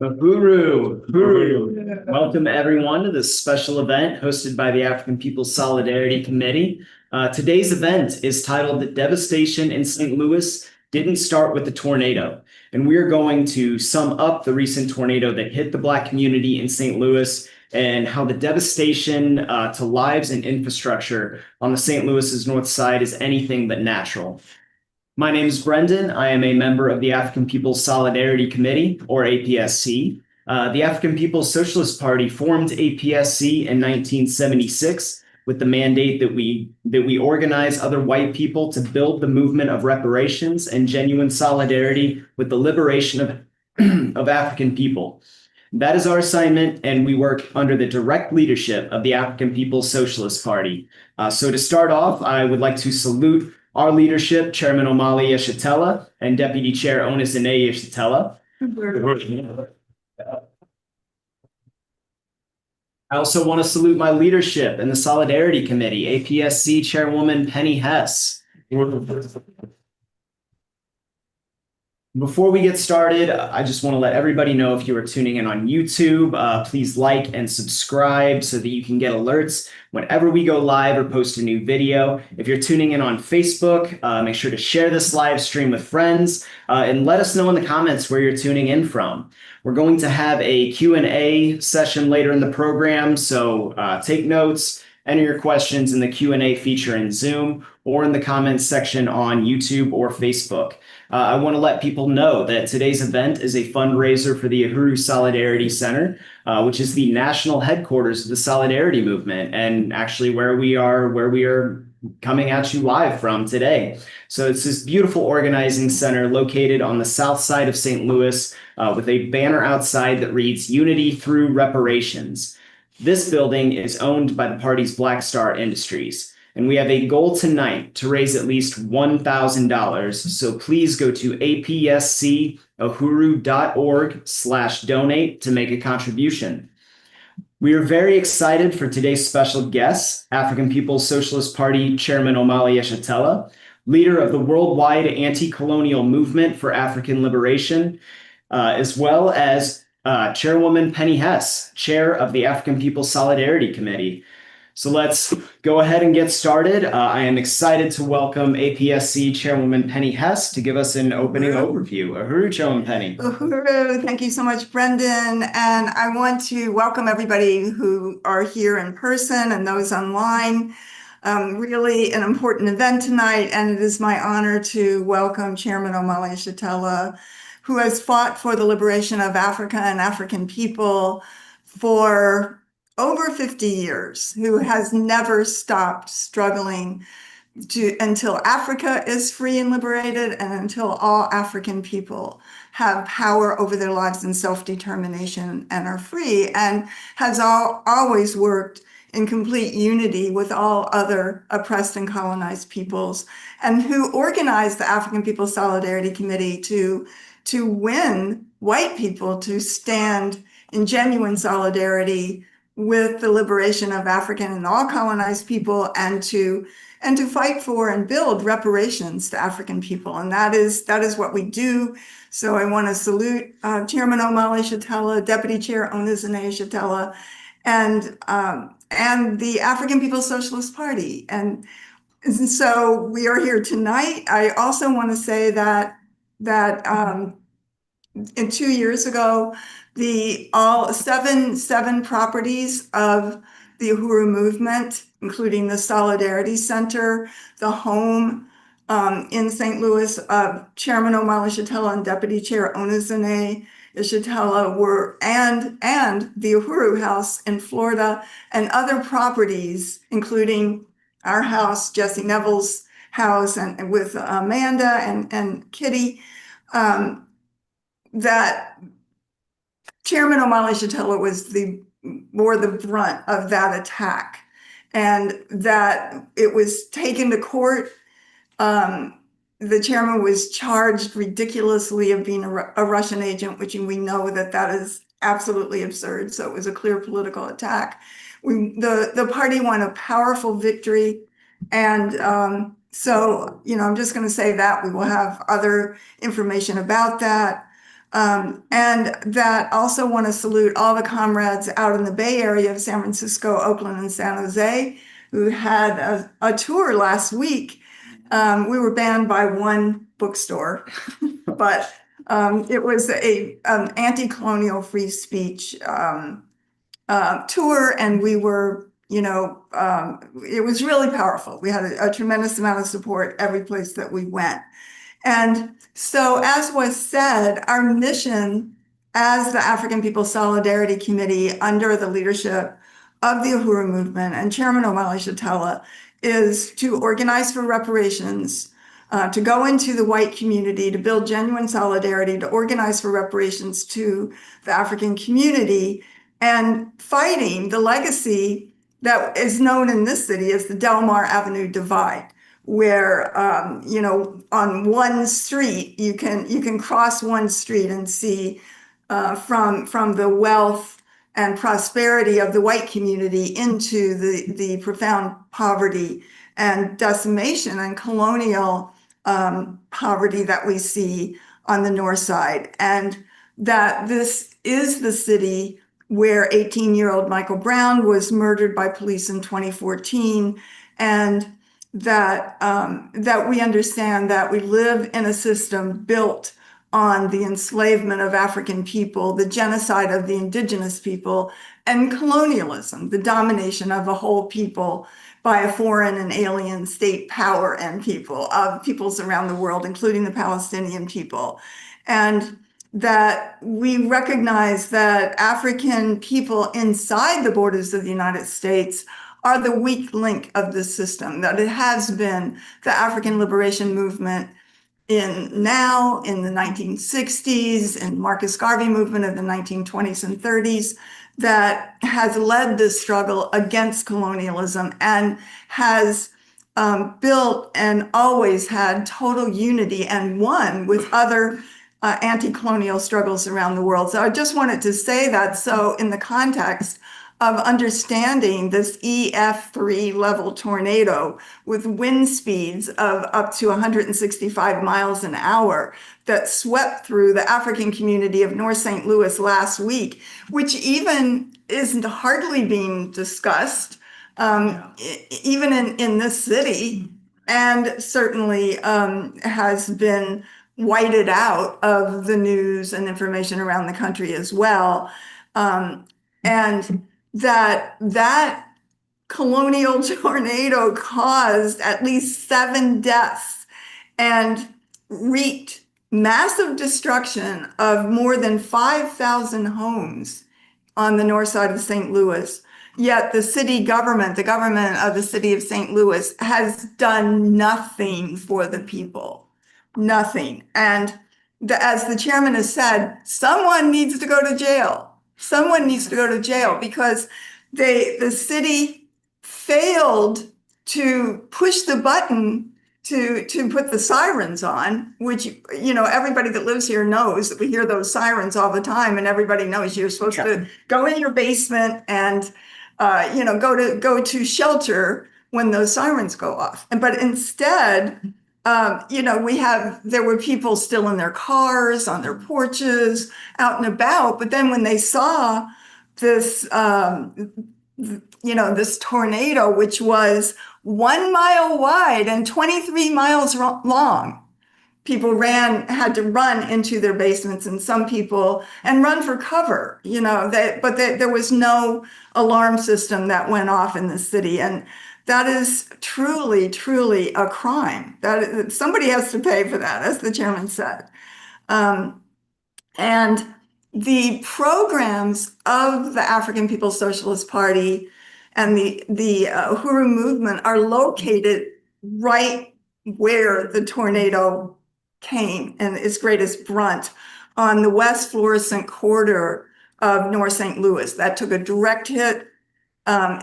Hooroo. Welcome everyone to this special event hosted by the African People's Solidarity Committee. Today's event is titled Devastation in St. Louis Didn't Start with the Tornado. And we're going to sum up the recent tornado that hit the Black community in St. Louis and how the devastation to lives and infrastructure on the St. Louis's north side is anything but natural. My name is Brendan. I am a member of the African People's Solidarity Committee, or APSC. The African People's Socialist Party formed APSC in 1976 with the mandate that we organize other white people to build the movement of reparations and genuine solidarity with the liberation of African people. That is our assignment, and we work under the direct leadership of the African People's Socialist Party. So to start off, I would like to salute our leadership, Chairman Omali Yeshitela and Deputy Chair Onisene Yeshitela. I also want to salute my leadership in the Solidarity Committee, APSC Chairwoman Penny Hess, Before we get started, I just want to let everybody know if you are tuning in on YouTube, please like and subscribe so that you can get alerts whenever we go live or post a new video. If you're tuning in on Facebook, make sure to share this live stream with friends and let us know in the comments where you're tuning in from. We're going to have a Q&A session later in the program, so take notes. Enter your questions in the Q&A feature in Zoom or in the comments section on YouTube or Facebook. I want to let people know that today's event is a fundraiser for the Uhuru Solidarity Center, which is the national headquarters of the Solidarity Movement, and actually where we are coming at you live from today. So it's this beautiful organizing center located on the south side of St. Louis, with a banner outside that reads "Unity Through Reparations." This building is owned by the party's Black Star Industries, and we have a goal tonight to raise at least $1,000. So please go to apscuhuru.org/donate to make a contribution. We are very excited for today's special guest, African People's Socialist Party Chairman Omali Yeshitela, leader of the worldwide anti-colonial movement for African liberation, as well as Chairwoman Penny Hess, chair of the African People's Solidarity Committee. So let's go ahead and get started. I am excited to welcome APSC Chairwoman Penny Hess to give us an opening overview. Uhuru, Chairwoman Penny. Uhuru, thank you so much, Brendan. And I want to welcome everybody who are here in person and those online. Really an important event tonight, and it is my honor to welcome Chairman Omali Yeshitela, who has fought for the liberation of Africa and African people for over 50 years, who has never stopped struggling until Africa is free and liberated and until all African people have power over their lives and self-determination and are free, and has always worked in complete unity with all other oppressed and colonized peoples, and who organized the African People's Solidarity Committee to win white people to stand in genuine solidarity with the liberation of African and all colonized people, and to fight for and build reparations to African people. And that is what we do. So I want to salute Chairman Omali Yeshitela, Deputy Chair Onizane Yeshitela, and the African People's Socialist Party. And so we are here tonight. I also want to say that in 2 years ago, all seven properties of the Uhuru movement, including the Solidarity Center, the home in St. Louis of Chairman Omali Yeshitela and Deputy Chair Onizane Yeshitela, and the Uhuru House in Florida, and other properties, including our house, Jesse Neville's house, and with Amanda and Kitty, that Chairman Omali Yeshitela bore the brunt of that attack, and that it was taken to court. The chairman was charged ridiculously of being a Russian agent, which we know that is absolutely absurd. So it was a clear political attack. The party won a powerful victory, and so I'm just going to say that we will have other information about that. And that also want to salute all the comrades out in the Bay Area of San Francisco, Oakland, and San Jose, who had a tour last week. We were banned by one bookstore, but it was an anti-colonial free speech tour, and we were, it was really powerful. We had a tremendous amount of support every place that we went. And so, as was said, our mission as the African People's Solidarity Committee, under the leadership of the Uhuru movement and Chairman Omali Yeshitela, is to organize for reparations, to go into the white community, to build genuine solidarity, to organize for reparations to the African community, and fighting the legacy that is known in this city as the Delmar Avenue Divide, where on one street you can cross one street and see from the wealth and prosperity of the white community into the profound poverty and decimation and colonial poverty that we see on the north side, and that this is the city where 18-year-old Michael Brown was murdered by police in 2014, and that we understand that we live in a system built on the enslavement of African people, the genocide of the indigenous people, and colonialism, the domination of a whole people by a foreign and alien state power and peoples around the world, including the Palestinian people. And that we recognize that African people inside the borders of the United States are the weak link of the system, that it has been the African liberation movement in the 1960s, and Marcus Garvey movement of the 1920s and 30s, that has led this struggle against colonialism and has built and always had total unity and won with other anti-colonial struggles around the world. So I just wanted to say that, so in the context of understanding this EF3 level tornado with wind speeds of up to 165 miles an hour that swept through the African community of North St. Louis last week, which even isn't hardly being discussed, even in this city, and certainly has been whited out of the news and information around the country as well. And that colonial tornado caused at least 7 deaths and wreaked massive destruction of more than 5,000 homes on the north side of St. Louis. Yet the government of the city of St. Louis has done nothing for the people. Nothing. And as the chairman has said, someone needs to go to jail. Someone needs to go to jail because the city failed to push the button to put the sirens on, which, everybody that lives here knows that we hear those sirens all the time, and everybody knows you're supposed to go in your basement and, go to shelter when those sirens go off. But instead, there were people still in their cars, on their porches, out and about. But then when they saw this, this tornado, which was 1 mile wide and 23 miles long, people had to run into their basements, and some people, and run for cover, but there was no alarm system that went off in the city. And that is truly, truly a crime. That somebody has to pay for that, as the chairman said. And the programs of the African People's Socialist Party and the Uhuru movement are located right where the tornado came and its greatest brunt, on the West Florissant corridor of North St. Louis. That took a direct hit,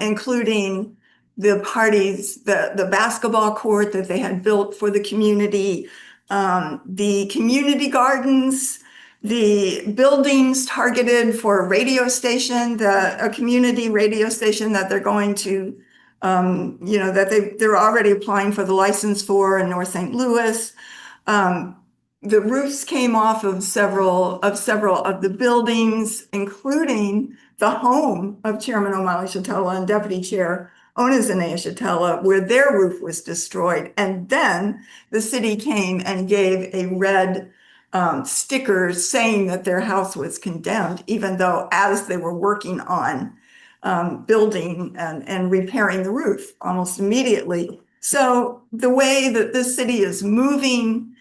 including the basketball court that they had built for the community, the community gardens, the buildings targeted for a radio station, a community radio station that they're going to, they're already applying for the license for in North St. Louis. The roofs came off of several of the buildings, including the home of Chairman O'Malley Shatella and Deputy Chair Onizene Shatella, where their roof was destroyed. And then the city came and gave a red sticker saying that their house was condemned, even though as they were working on building and repairing the roof almost immediately. So the way that this city is moving,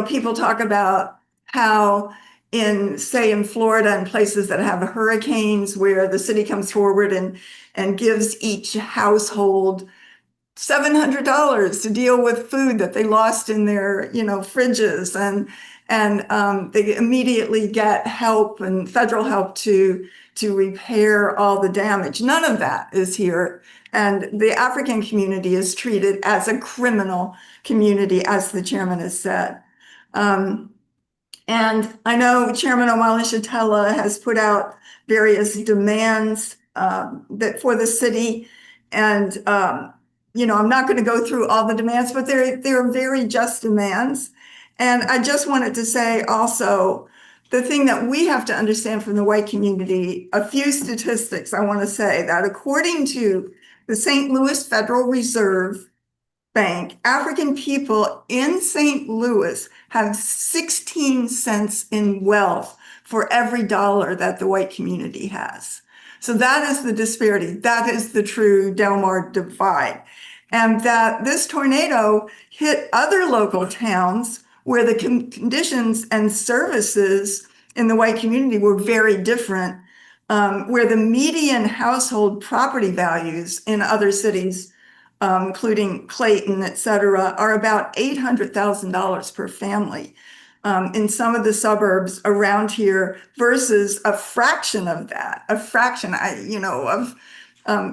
people talk about how in Florida and places that have hurricanes, where the city comes forward and gives each household $700 to deal with food that they lost in their, fridges, and they immediately get help and federal help to repair all the damage. None of that is here. And the African community is treated as a criminal community, as the chairman has said. And I know Chairman O'Malley Shatella has put out various demands that for the city, and I'm not going to go through all the demands, but they're very just demands. And I just wanted to say also, the thing that we have to understand from the white community, a few statistics. I want to say that according to the St. Louis Federal Reserve Bank, African people in St. Louis have 16 cents in wealth for every dollar that the white community has. So that is the disparity. That is the true Delmar divide. And that this tornado hit other local towns where the conditions and services in the white community were very different, where the median household property values in other cities, including Clayton, et cetera, are about $800,000 per family in some of the suburbs around here versus a fraction of that, of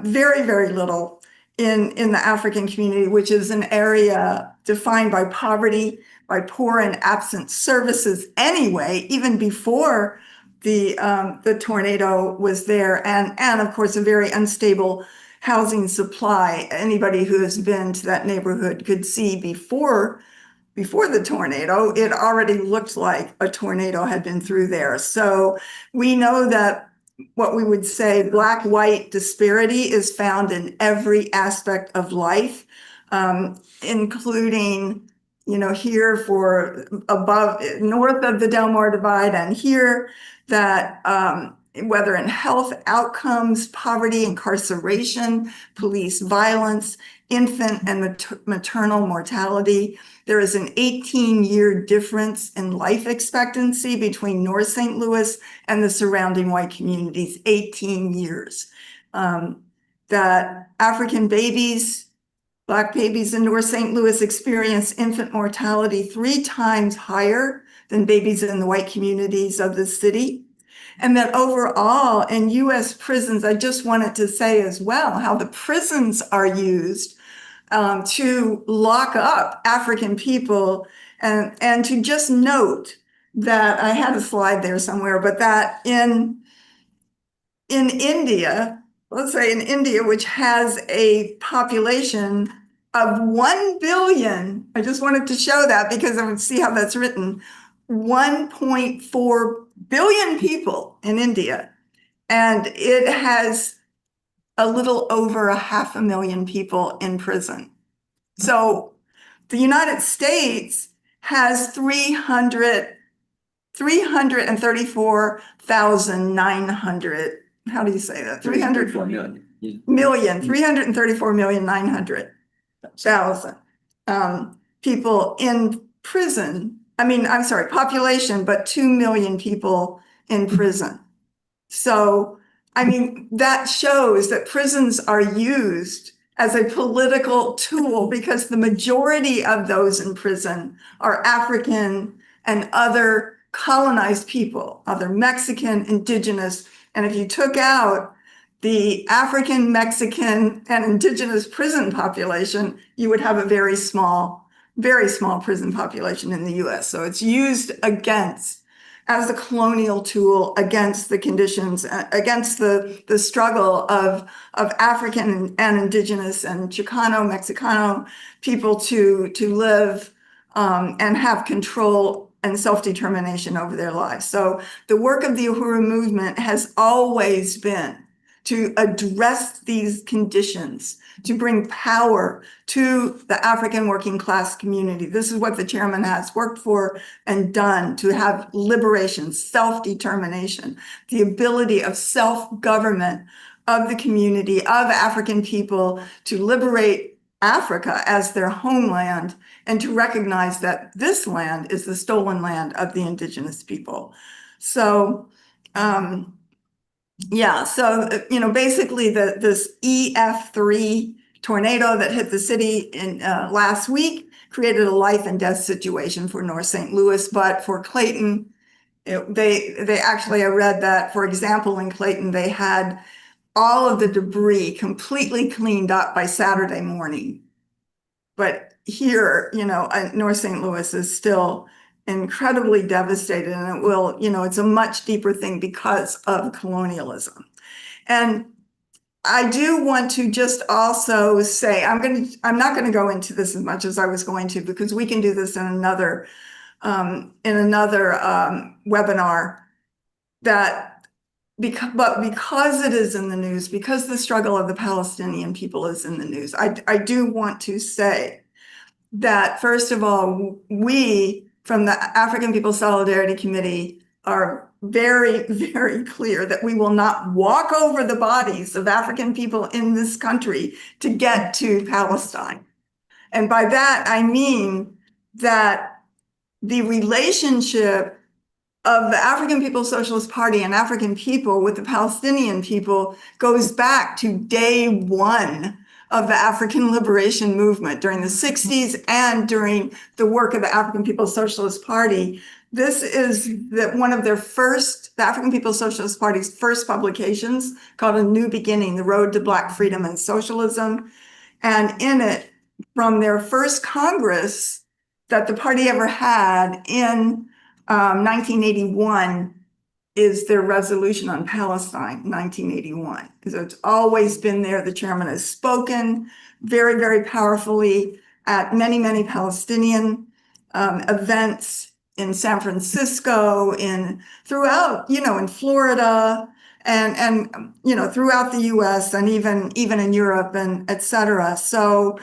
very, very little in the African community, which is an area defined by poverty, by poor and absent services anyway, even before the tornado was there, and of course a very unstable housing supply. Anybody who has been to that neighborhood could see before the tornado, it already looked like a tornado had been through there. So we know that what we would say black-white disparity is found in every aspect of life, including, here for above, north of the Delmar Divide, and here that whether in health outcomes, poverty, incarceration, police violence, infant and maternal mortality. There is an 18-year difference in life expectancy between North St. Louis and the surrounding white communities, 18 years. That African babies, Black babies in North St. Louis experience infant mortality 3 times higher than babies in the white communities of the city. And that overall in US prisons, I just wanted to say as well, how the prisons are used to lock up African people, and to just note that I had a slide there somewhere, but that in India, let's say in India, which has a population of 1 billion, I just wanted to show that because I would see how that's written, 1.4 billion people in India, and it has a little over 500,000 people in prison. So the United States has 334,900, how do you say that? 334 million, 334,900,000 people in prison. I'm sorry, population, but 2 million people in prison. So, that shows that prisons are used as a political tool because the majority of those in prison are African and other colonized people, other Mexican, indigenous. And if you took out the African, Mexican, and indigenous prison population, you would have a very small prison population in the US. So it's used as a colonial tool against the conditions, against the struggle of African and indigenous and Chicano, Mexicano people to live and have control and self-determination over their lives. So the work of the Uhuru movement has always been to address these conditions, to bring power to the African working class community. This is what the chairman has worked for and done, to have liberation, self-determination, the ability of self-government of the community, of African people, to liberate Africa as their homeland, and to recognize that this land is the stolen land of the indigenous people. So, basically this EF3 tornado that hit the city in last week created a life and death situation for North St. Louis, but for Clayton, they actually, I read that, for example, in Clayton, they had all of the debris completely cleaned up by Saturday morning. But here, North St. Louis is still incredibly devastated, and it's a much deeper thing because of colonialism. And I do want to just also say, I'm not going to go into this as much as I was going to, because we can do this in another webinar, that because it is in the news, because the struggle of the Palestinian people is in the news, I do want to say that, first of all, we from the African People Solidarity Committee are very, very clear that we will not walk over the bodies of African people in this country to get to Palestine. And by that, I mean that the relationship of the African People's Socialist Party and African people with the Palestinian people goes back to day one of the African liberation movement during the 60s and during the work of the African People's Socialist Party. This is one of the African People's Socialist Party's first publications, called A New Beginning, The Road to Black Freedom and Socialism. And in it, from their first Congress that the party ever had in 1981, is their resolution on Palestine, 1981. So it's always been there. The chairman has spoken very, very powerfully at many, many Palestinian events in San Francisco, throughout, in Florida, and throughout the US, and even in Europe, and et cetera. So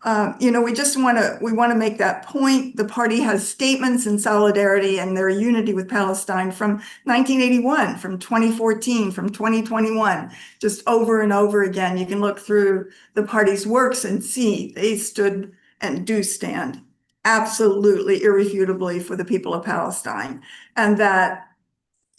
we want to make that point. The party has statements in solidarity and their unity with Palestine from 1981, from 2014, from 2021, just over and over again. You can look through the party's works and see they stood and do stand absolutely irrefutably for the people of Palestine. And that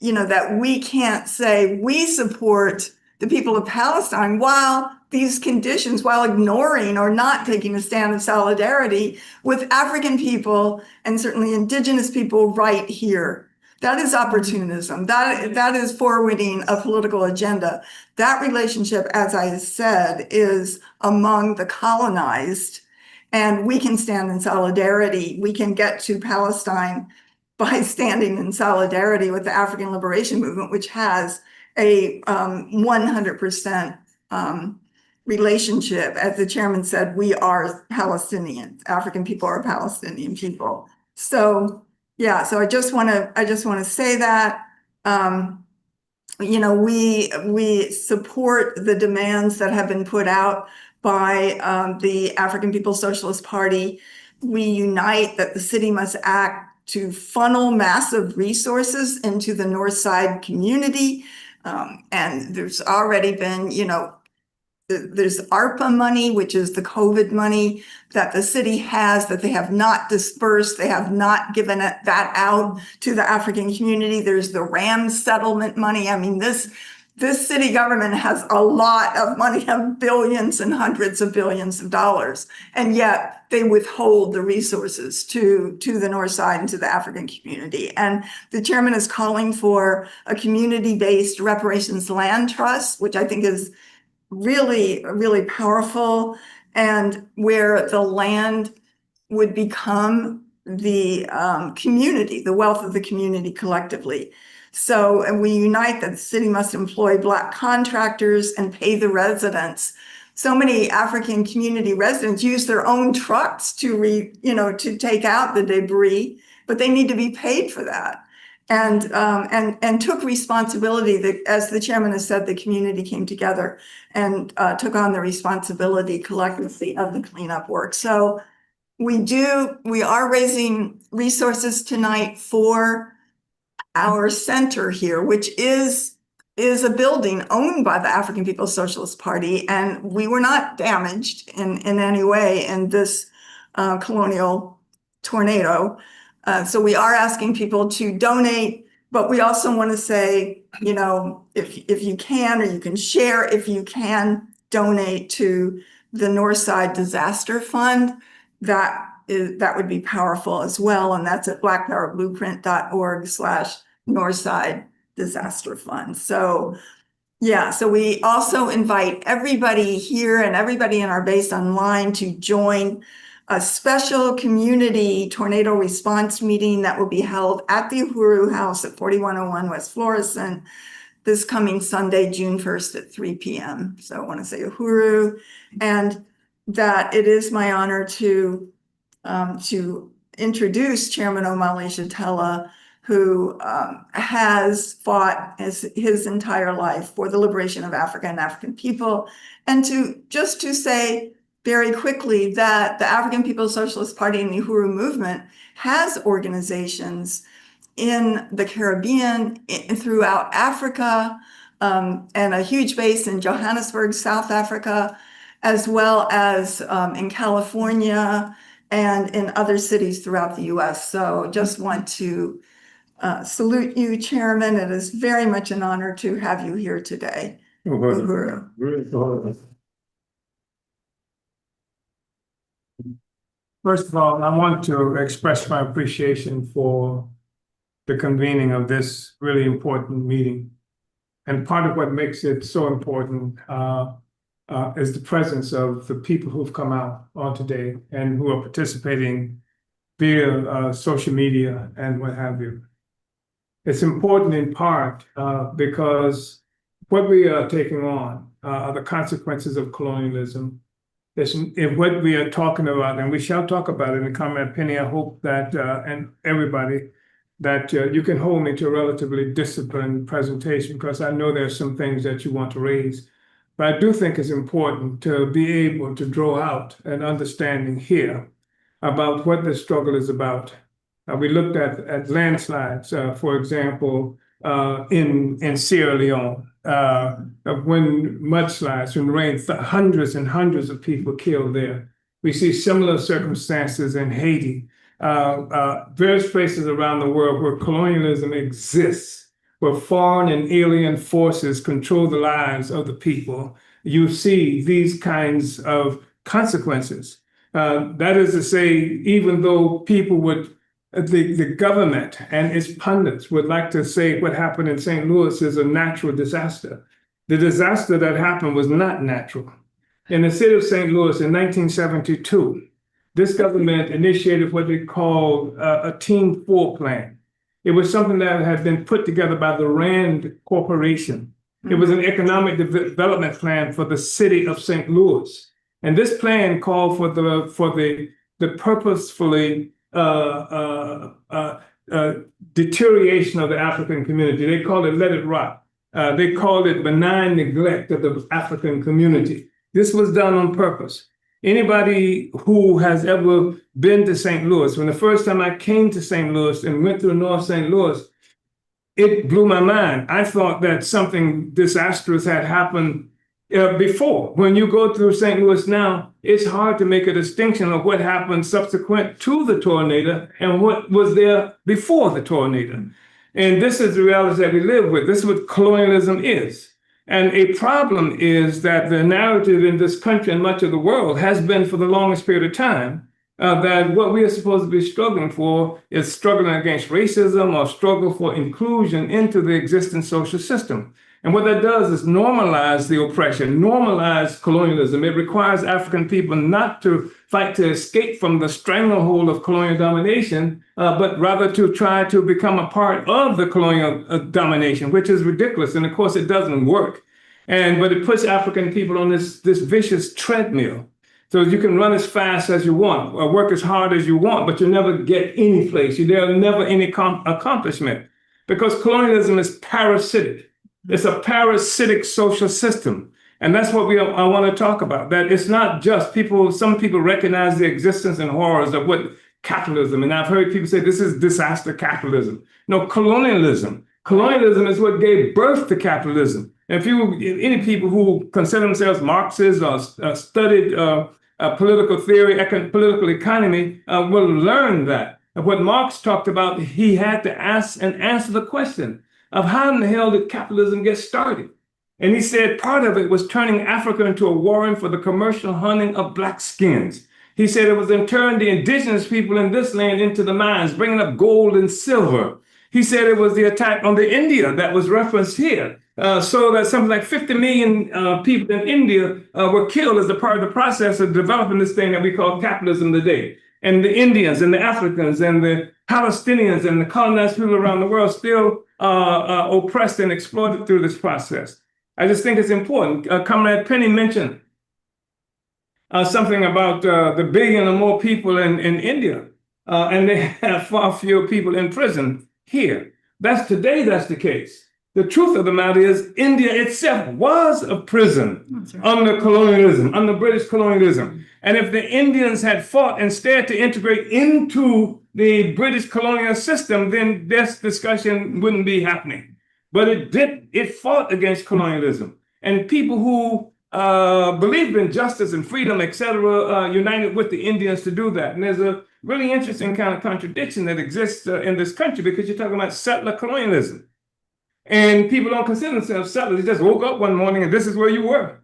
we can't say we support the people of Palestine while ignoring or not taking a stand of solidarity with African people and certainly indigenous people right here. That is opportunism. That is forwarding a political agenda. That relationship, as I said, is among the colonized, and we can stand in solidarity. We can get to Palestine by standing in solidarity with the African Liberation Movement, which has a 100% relationship. As the chairman said, we are Palestinians. African people are Palestinian people. So yeah, so I just want to say that we support the demands that have been put out by the African People's Socialist Party. We unite that the city must act to funnel massive resources into the North Side community. And there's already been, there's ARPA money, which is the COVID money that the city has, that they have not dispersed. They have not given that out to the African community. There's the RAM settlement money. I mean, this city government has a lot of money, of billions and hundreds of billions of dollars, and yet they withhold the resources to the North Side and to the African community. And the chairman is calling for a community-based reparations land trust, which I think is really, really powerful, and where the land would become the community, the wealth of the community collectively. So, and we unite that the city must employ Black contractors and pay the residents. So many African community residents use their own trucks to take out the debris, but they need to be paid for that. And took responsibility. That, as the chairman has said, the community came together and took on the responsibility collectively of the cleanup work. So we are raising resources tonight for our center here, which is a building owned by the African People's Socialist Party, and we were not damaged in any way in this colonial tornado. So we are asking people to donate, but we also want to say, if you can, or you can share, if you can donate to the Northside Disaster Fund, that would be powerful as well. And that's at blackpowerblueprint.org/Northside Disaster Fund. So yeah, so we also invite everybody here and everybody in our base online to join a special community tornado response meeting that will be held at the Uhuru House at 4101 West Florissant this coming Sunday, June 1st at 3 p.m. So I want to say uhuru, and that it is my honor to introduce Chairman Omali Yeshitela, who has fought his entire life for the liberation of Africa and African people, and to say very quickly that the African People's Socialist Party and the Uhuru movement has organizations in the Caribbean, throughout Africa, and a huge base in Johannesburg, South Africa, as well as in California and in other cities throughout the US. So just want to salute you, Chairman. It is very much an honor to have you here today. Uhuru. First of all, I want to express my appreciation for the convening of this really important meeting. And part of what makes it so important is the presence of the people who've come out on today and who are participating via social media and what have you. It's important in part because what we are taking on are the consequences of colonialism. If what we are talking about, and we shall talk about it in Comrade Penny, I hope that, and everybody, that you can hold me to a relatively disciplined presentation, because I know there's some things that you want to raise. But I do think it's important to be able to draw out an understanding here about what the struggle is about. We looked at landslides, for example, in Sierra Leone, when mudslides, when rain, hundreds and hundreds of people killed there. We see similar circumstances in Haiti, various places around the world where colonialism exists, where foreign and alien forces control the lives of the people. You see these kinds of consequences. That is to say, even though people would, the government and its pundits would like to say what happened in St. Louis is a natural disaster. The disaster that happened was not natural. In the city of St. Louis in 1972, this government initiated what they called a Team 4 plan. It was something that had been put together by the Rand Corporation. It was an economic development plan for the city of St. Louis. And this plan called for the purposefully deterioration of the African community. They called it let it rot. They called it benign neglect of the African community. This was done on purpose. Anybody who has ever been to St. Louis, when the first time I came to St. Louis and went through North St. Louis, it blew my mind. I thought that something disastrous had happened before. When you go through St. Louis now, it's hard to make a distinction of what happened subsequent to the tornado and what was there before the tornado. And this is the reality that we live with. This is what colonialism is. And a problem is that the narrative in this country and much of the world has been for the longest period of time that what we are supposed to be struggling for is struggling against racism or struggle for inclusion into the existing social system. And what that does is normalize the oppression, normalize colonialism. It requires African people not to fight to escape from the stranglehold of colonial domination, but rather to try to become a part of the colonial domination, which is ridiculous. And of course, it doesn't work. But it puts African people on this vicious treadmill. So you can run as fast as you want, or work as hard as you want, but you never get any place. There's never any accomplishment, because colonialism is parasitic. It's a parasitic social system. And that's what I want to talk about, that it's not just people, some people recognize the existence and horrors of what capitalism, and I've heard people say this is disaster capitalism. No, colonialism. Colonialism is what gave birth to capitalism. And any people who consider themselves Marxists or studied political theory, political economy, will learn that. What Marx talked about, he had to ask and answer the question of how in the hell did capitalism get started? And he said part of it was turning Africa into a warren for the commercial hunting of black skins. He said it was in turn the indigenous people in this land into the mines, bringing up gold and silver. He said it was the attack on the India that was referenced here. So that something like 50 million people in India were killed as a part of the process of developing this thing that we call capitalism today. And the Indians and the Africans and the Palestinians and the colonized people around the world still oppressed and exploited through this process. I just think it's important. Comrade Penny mentioned something about the billion or more people in India, and they have far fewer people in prison here. That's the case. The truth of the matter is India itself was a prison under colonialism, under British colonialism. And if the Indians had fought instead to integrate into the British colonial system, then this discussion wouldn't be happening. But it fought against colonialism. And people who believed in justice and freedom, etc., united with the Indians to do that. And there's a really interesting kind of contradiction that exists in this country, because you're talking about settler colonialism. And people don't consider themselves settlers. They just woke up one morning and this is where you were.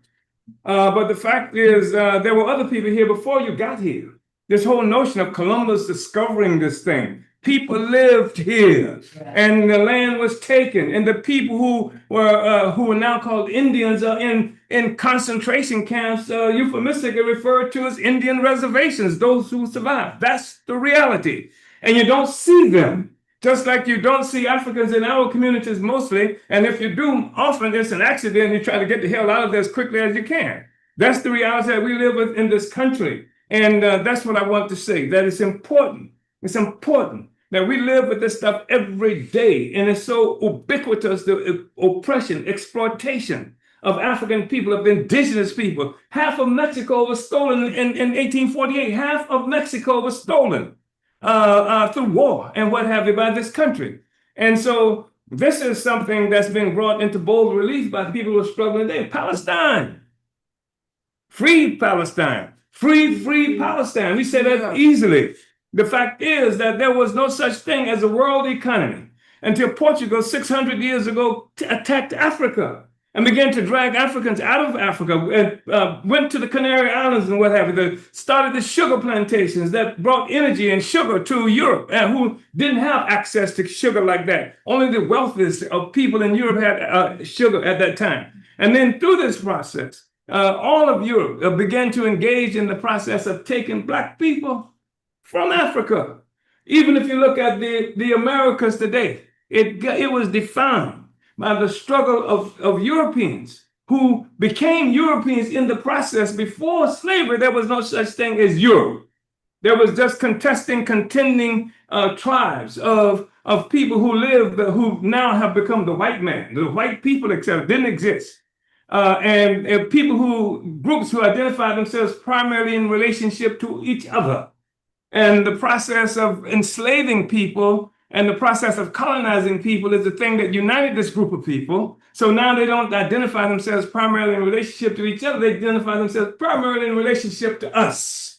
But the fact is, there were other people here before you got here. This whole notion of Columbus discovering this thing. People lived here, and the land was taken, and the people who were now called Indians are in concentration camps, euphemistically referred to as Indian reservations. Those who survived. That's the reality, and you don't see them. Just like you don't see Africans in our communities mostly, and if you do, often it's an accident. You try to get the hell out of there as quickly as you can. That's the reality that we live with in this country, and that's what I want to say. That it's important. It's important that we live with this stuff every day, and it's so ubiquitous, the oppression, exploitation of African people, of indigenous people. Half of Mexico was stolen in 1848. Half of Mexico was stolen through war and what have you by this country. And so this is something that's been brought into bold relief by the people who are struggling today. Palestine. Free Palestine. Free Palestine. We say that easily. The fact is that there was no such thing as a world economy until Portugal 600 years ago attacked Africa and began to drag Africans out of Africa, and went to the Canary Islands and what have you. They started the sugar plantations that brought energy and sugar to Europe, who didn't have access to sugar like that. Only the wealthiest of people in Europe had sugar at that time. And then through this process, all of Europe began to engage in the process of taking Black people from Africa. Even if you look at the Americas today, it was defined by the struggle of Europeans who became Europeans in the process. Before slavery, there was no such thing as Europe. There was just contending tribes of people who lived, who now have become the white man. The white people, etc., didn't exist. And groups who identify themselves primarily in relationship to each other. And the process of enslaving people and the process of colonizing people is the thing that united this group of people. So now they don't identify themselves primarily in relationship to each other. They identify themselves primarily in relationship to us.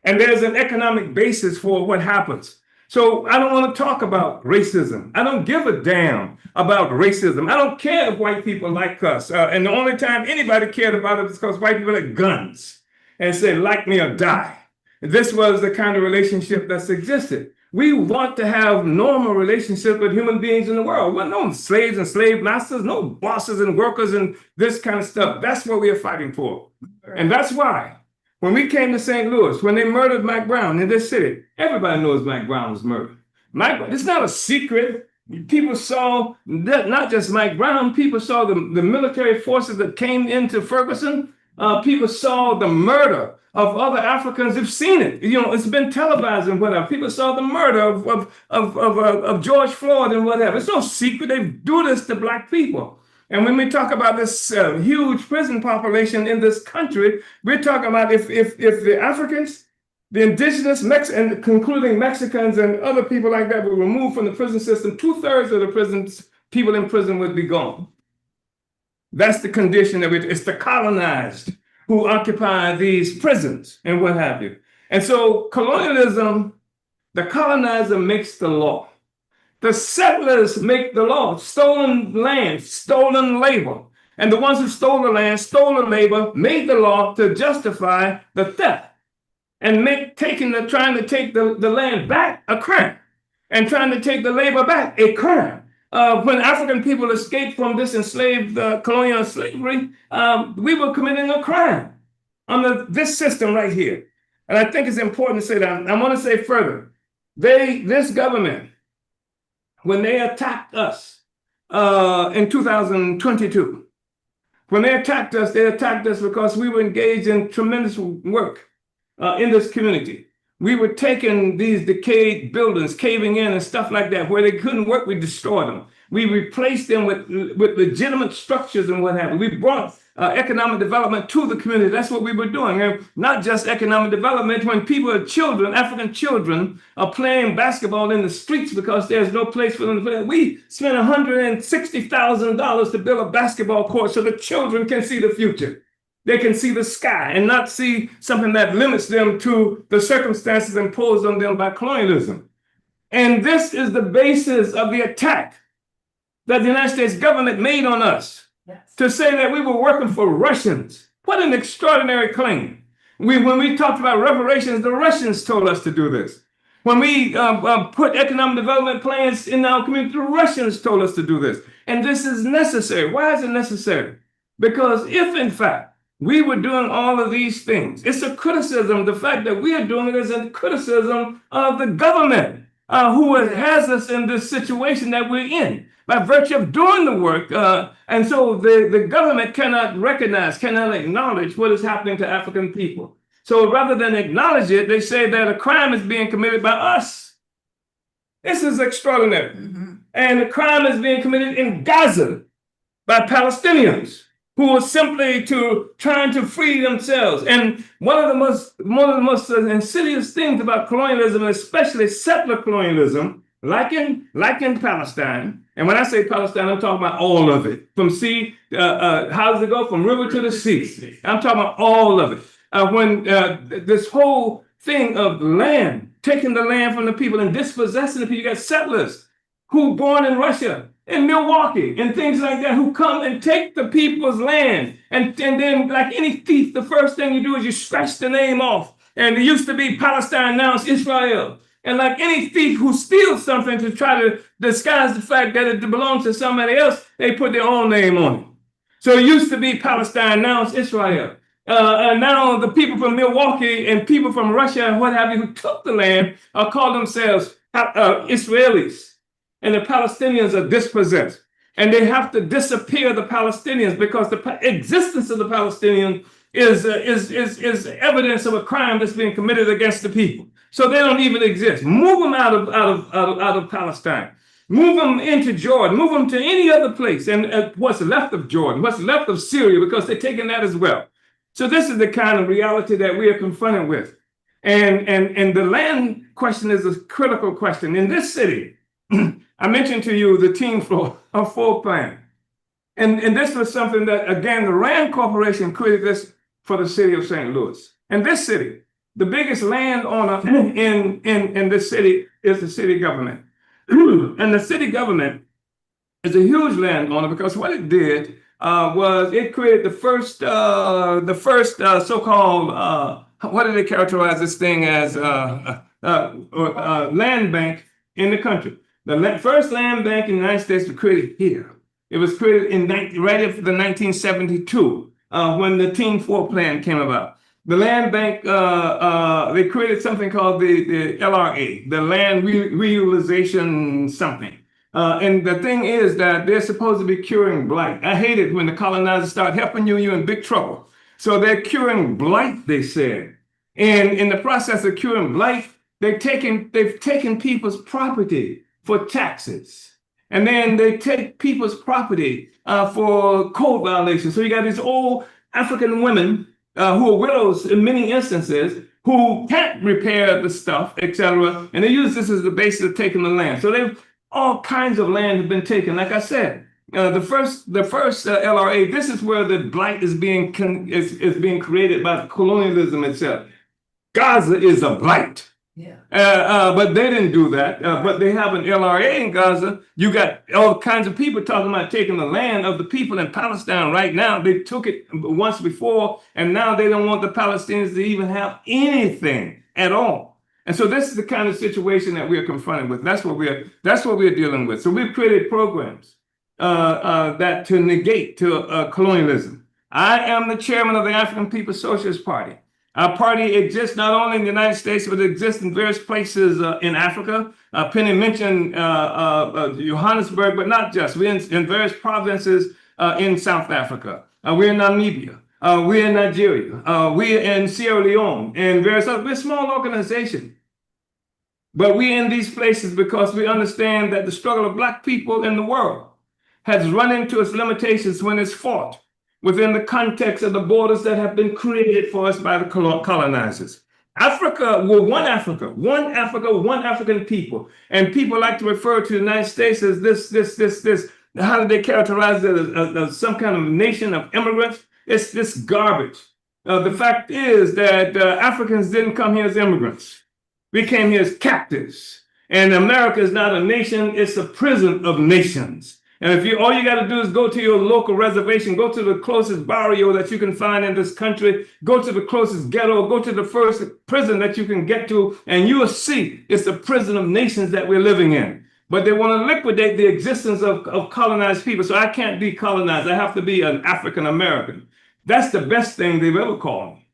And there's an economic basis for what happens. So I don't want to talk about racism. I don't give a damn about racism. I don't care if white people like us. And the only time anybody cared about it is because white people had guns and said, like me or die. This was the kind of relationship that's existed. We want to have normal relationships with human beings in the world. Well, no slaves and slave masters, no bosses and workers and this kind of stuff. That's what we are fighting for. And that's why when we came to St. Louis, when they murdered Mike Brown in this city, everybody knows Mike Brown was murdered. It's not a secret. People saw not just Mike Brown, people saw the military forces that came into Ferguson. People saw the murder of other Africans. Have seen it. You know, it's been televised and whatever. People saw the murder of George Floyd and whatever. It's no secret. They do this to Black people. And when we talk about this huge prison population in this country, we're talking about if the Africans, the indigenous, and concluding Mexicans and other people like that were removed from the prison system, 2/3 of the people in prison would be gone. That's the condition of it. It's the colonized who occupy these prisons and what have you. And so colonialism, the colonizer makes the law. The settlers make the law. Stolen land, stolen labor. And the ones who stole the land, stole the labor, made the law to justify the theft and trying to take the land back a crime and trying to take the labor back a crime. When African people escaped from this enslaved colonial slavery, we were committing a crime under this system right here. And I think it's important to say that. I want to say further, this government when they attacked us in 2022. When they attacked us because we were engaged in tremendous work in this community. We were taking these decayed buildings, caving in and stuff like that. Where they couldn't work, we destroyed them. We replaced them with legitimate structures and what have you. We brought economic development to the community. That's what we were doing. And not just economic development. When people, children, African children, are playing basketball in the streets because there's no place for them to play, we spent $160,000 to build a basketball court so the children can see the future. They can see the sky and not see something that limits them to the circumstances imposed on them by colonialism. And this is the basis of the attack that the United States government made on us. Yes. To say that we were working for Russians. What an extraordinary claim. When we talked about reparations, the Russians told us to do this. When we put economic development plans in our community, the Russians told us to do this. And this is necessary. Why is it necessary? Because if, in fact, we were doing all of these things, it's a criticism. The fact that we are doing it is a criticism of the government who has us in this situation that we're in by virtue of doing the work. And so the government cannot recognize, cannot acknowledge what is happening to African people. So rather than acknowledge it, they say that a crime is being committed by us. This is extraordinary. Mm-hmm. And the crime is being committed in Gaza by Palestinians who are simply trying to free themselves. And one of the most insidious things about colonialism, especially settler colonialism, like in Palestine, and when I say Palestine, I'm talking about all of it. From sea, how does it go? From river to the sea. I'm talking about all of it. When this whole thing of land, taking the land from the people and dispossessing the people, you got settlers who born in Russia, in Milwaukee, and things like that, who come and take the people's land. And then, like any thief, the first thing you do is you scratch the name off. And it used to be Palestine, now it's Israel. And like any thief who steals something to try to disguise the fact that it belongs to somebody else, they put their own name on it. So it used to be Palestine, now it's Israel. And now the people from Milwaukee and people from Russia and what have you who took the land call themselves Israelis. And the Palestinians are dispossessed. And they have to disappear the Palestinians because the existence of the Palestinians is evidence of a crime that's being committed against the people. So they don't even exist. Move them out of Palestine. Move them into Jordan. Move them to any other place. And what's left of Jordan, what's left of Syria, because they're taking that as well. So this is the kind of reality that we are confronted with. And the land question is a critical question. In this city, I mentioned to you the Team 4 plan. And this was something that, again, the Rand Corporation created this for the city of St. Louis. And this city, the biggest landowner in this city is the city government. And the city government is a huge landowner because what it did was it created the first so-called, what do they characterize this thing as, land bank in the country. The first land bank in the United States was created here. It was created right after the 1972 when the Team 4 plan came about. The land bank, they created something called the LRA, the Land Reutilization something. And the thing is that they're supposed to be curing blight. I hate it when the colonizers start helping you, you're in big trouble. So they're curing blight, they said. And in the process of curing blight, they've taken people's property for taxes. And then they take people's property for code violations. So you got these old African women who are widows in many instances who can't repair the stuff, etc. And they use this as the basis of taking the land. So all kinds of land have been taken. Like I said, the first LRA, this is where the blight is being created by colonialism itself. Gaza is a blight. Yeah. But they didn't do that. But they have an LRA in Gaza. You got all kinds of people talking about taking the land of the people in Palestine right now. They took it once before, and now they don't want the Palestinians to even have anything at all. And so this is the kind of situation that we are confronted with. That's what we're dealing with. So we've created programs that to negate colonialism. I am the chairman of the African People's Socialist Party. Our party exists not only in the United States, but it exists in various places in Africa. Penny mentioned Johannesburg, but not just. We're in various provinces in South Africa. We're in Namibia. We're in Nigeria. We're in Sierra Leone and various other. We're a small organization. But we're in these places because we understand that the struggle of Black people in the world has run into its limitations when it's fought within the context of the borders that have been created for us by the colonizers. Africa, we're one Africa, one African people. And people like to refer to the United States as this. How do they characterize it as some kind of nation of immigrants? It's this garbage. The fact is that Africans didn't come here as immigrants. We came here as captives. And America is not a nation, it's a prison of nations. And if all you got to do is go to your local reservation, go to the closest barrio that you can find in this country, go to the closest ghetto, go to the first prison that you can get to, and you will see it's the prison of nations that we're living in. But they want to liquidate the existence of colonized people. So I can't be colonized. I have to be an African American. That's the best thing they've ever called me.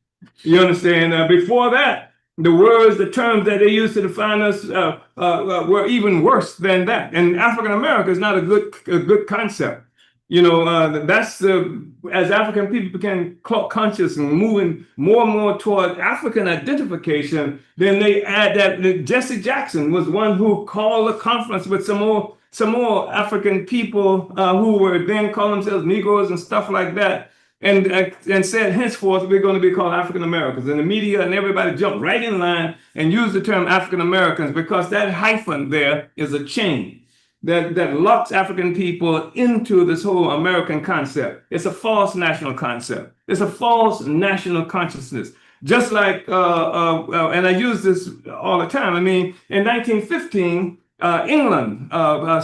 You understand? Before that, the words, the terms that they used to define us were even worse than that. And African America is not a good concept. You know, that's as African people became conscious and moving more and more toward African identification, then they add that Jesse Jackson was one who called a conference with some more African people who were then calling themselves Negroes and stuff like that. And said, henceforth, we're going to be called African Americans. And the media and everybody jumped right in line and used the term African Americans because that hyphen there is a chain that locks African people into this whole American concept. It's a false national concept. It's a false national consciousness. Just like, and I use this all the time. I mean, in 1915, England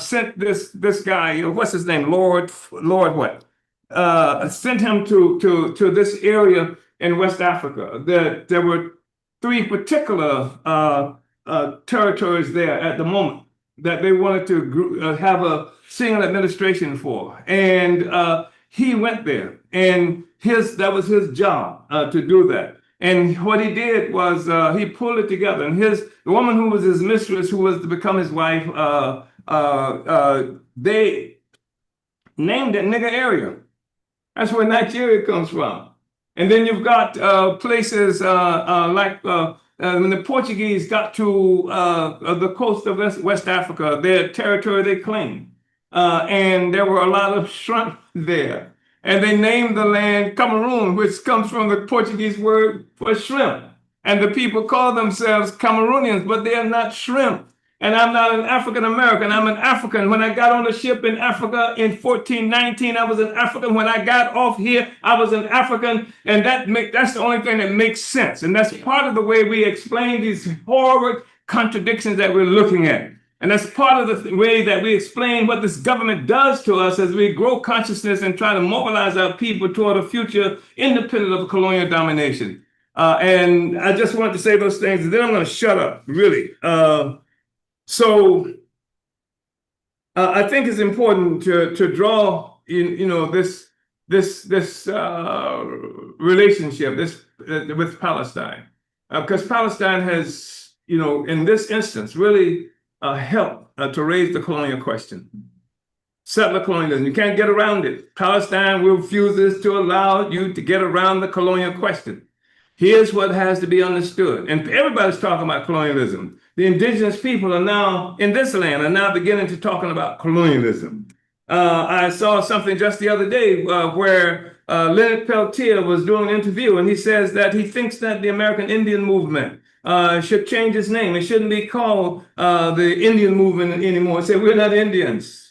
sent this guy, what's his name, Lord what? Sent him to this area in West Africa. There were three particular territories there at the moment that they wanted to have a single administration for. And he went there, and that was his job to do that. And what he did was he pulled it together. And the woman who was his mistress, who was to become his wife, they named it nigger area. That's where Nigeria comes from. And then you've got places like when the Portuguese got to the coast of West Africa, their territory they claimed. And there were a lot of shrimp there. And they named the land Cameroon, which comes from the Portuguese word for shrimp. And the people call themselves Cameroonians, but they are not shrimp. And I'm not an African American. I'm an African. When I got on the ship in Africa in 1419, I was an African. When I got off here, I was an African. And that's the only thing that makes sense. And that's part of the way we explain these horrible contradictions that we're looking at. And that's part of the way that we explain what this government does to us as we grow consciousness and try to mobilize our people toward a future independent of colonial domination. And I just wanted to say those things, and then I'm going to shut up, really. So I think it's important to draw this relationship with Palestine, because Palestine has in this instance really helped to raise the colonial question. Settler colonialism, you can't get around it. Palestine refuses to allow you to get around the colonial question. Here's what has to be understood, and everybody's talking about colonialism. The indigenous people are now in this land are now beginning to talking about colonialism. I saw something just the other day where Leonard Peltier was doing an interview, and he says that he thinks that the American Indian movement should change its name. It shouldn't be called the Indian movement anymore. He said, we're not Indians.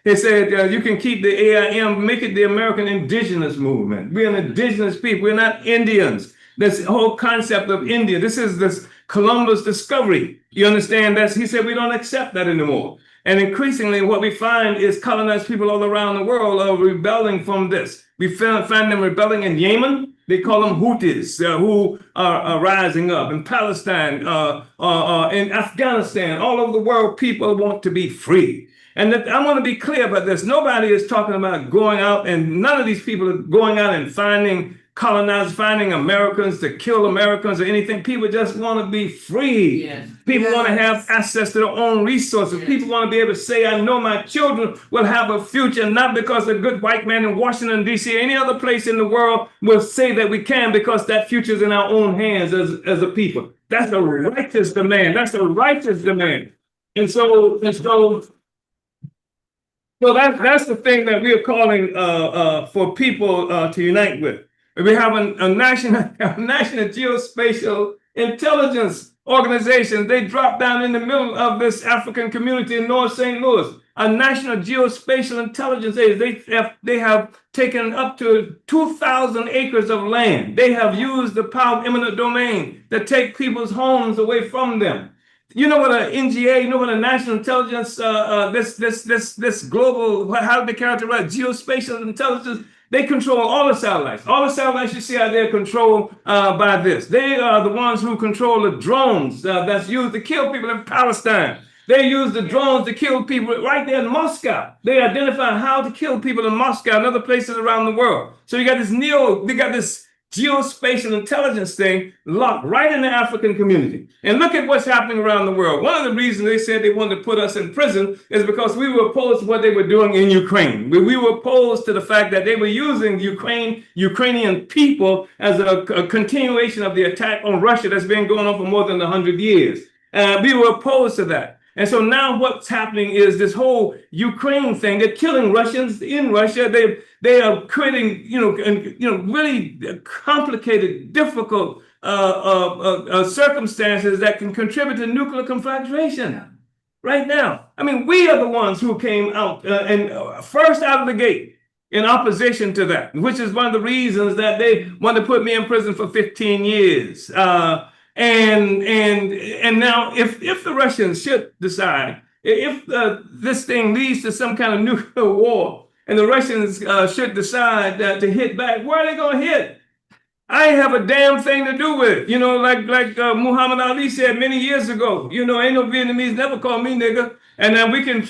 He said, you can keep the AIM, make it the American Indigenous Movement. We're an indigenous people. We're not Indians. This whole concept of India, this is this Columbus discovery. You understand that? He said, we don't accept that anymore. And increasingly, what we find is colonized people all around the world are rebelling from this. We find them rebelling in Yemen. They call them Houthis, who are rising up. In Palestine, in Afghanistan, all over the world, people want to be free. And I want to be clear about this. Nobody is talking about going out, and none of these people are going out and finding colonizers finding Americans to kill Americans or anything. People just want to be free. Yes. People want to Yes. have access to their own resources. Yes. People want to be able to say, I know my children will have a future, not because a good white man in Washington, D.C., or any other place in the world will say that we can, because that future is in our own hands as a people. That's a righteous demand. That's a righteous demand. So that's the thing that we are calling for people to unite with. We have a national geospatial intelligence organization. They dropped down in the middle of this African community in North St. Louis. A national geospatial intelligence agency. They have taken up to 2,000 acres of land. They have used the power of eminent domain to take people's homes away from them. You know what an NGA, you know what a national intelligence, this global, how do they characterize geospatial intelligence? They control all the satellites. All the satellites you see out there controlled by this. They are the ones who control the drones that's used to kill people in Palestine. They use the drones to kill people right there in Moscow. They identify how to kill people in Moscow and other places around the world. So you got this geospatial intelligence thing locked right in the African community. And look at what's happening around the world. One of the reasons they said they wanted to put us in prison is because we were opposed to what they were doing in Ukraine. We were opposed to the fact that they were using Ukrainian people as a continuation of the attack on Russia that's been going on for more than 100 years. We were opposed to that. And so now what's happening is this whole Ukraine thing. They're killing Russians in Russia. They are creating, really complicated, difficult circumstances that can contribute to nuclear conflagration. Right now, I mean, we are the ones who came out and first out of the gate in opposition to that, which is one of the reasons that they want to put me in prison for 15 years. And now, if the Russians should decide, if this thing leads to some kind of nuclear war, and the Russians should decide to hit back, where are they going to hit? I ain't have a damn thing to do with it. Like Muhammad Ali said many years ago. Ain't no Vietnamese never called me nigga. And then we can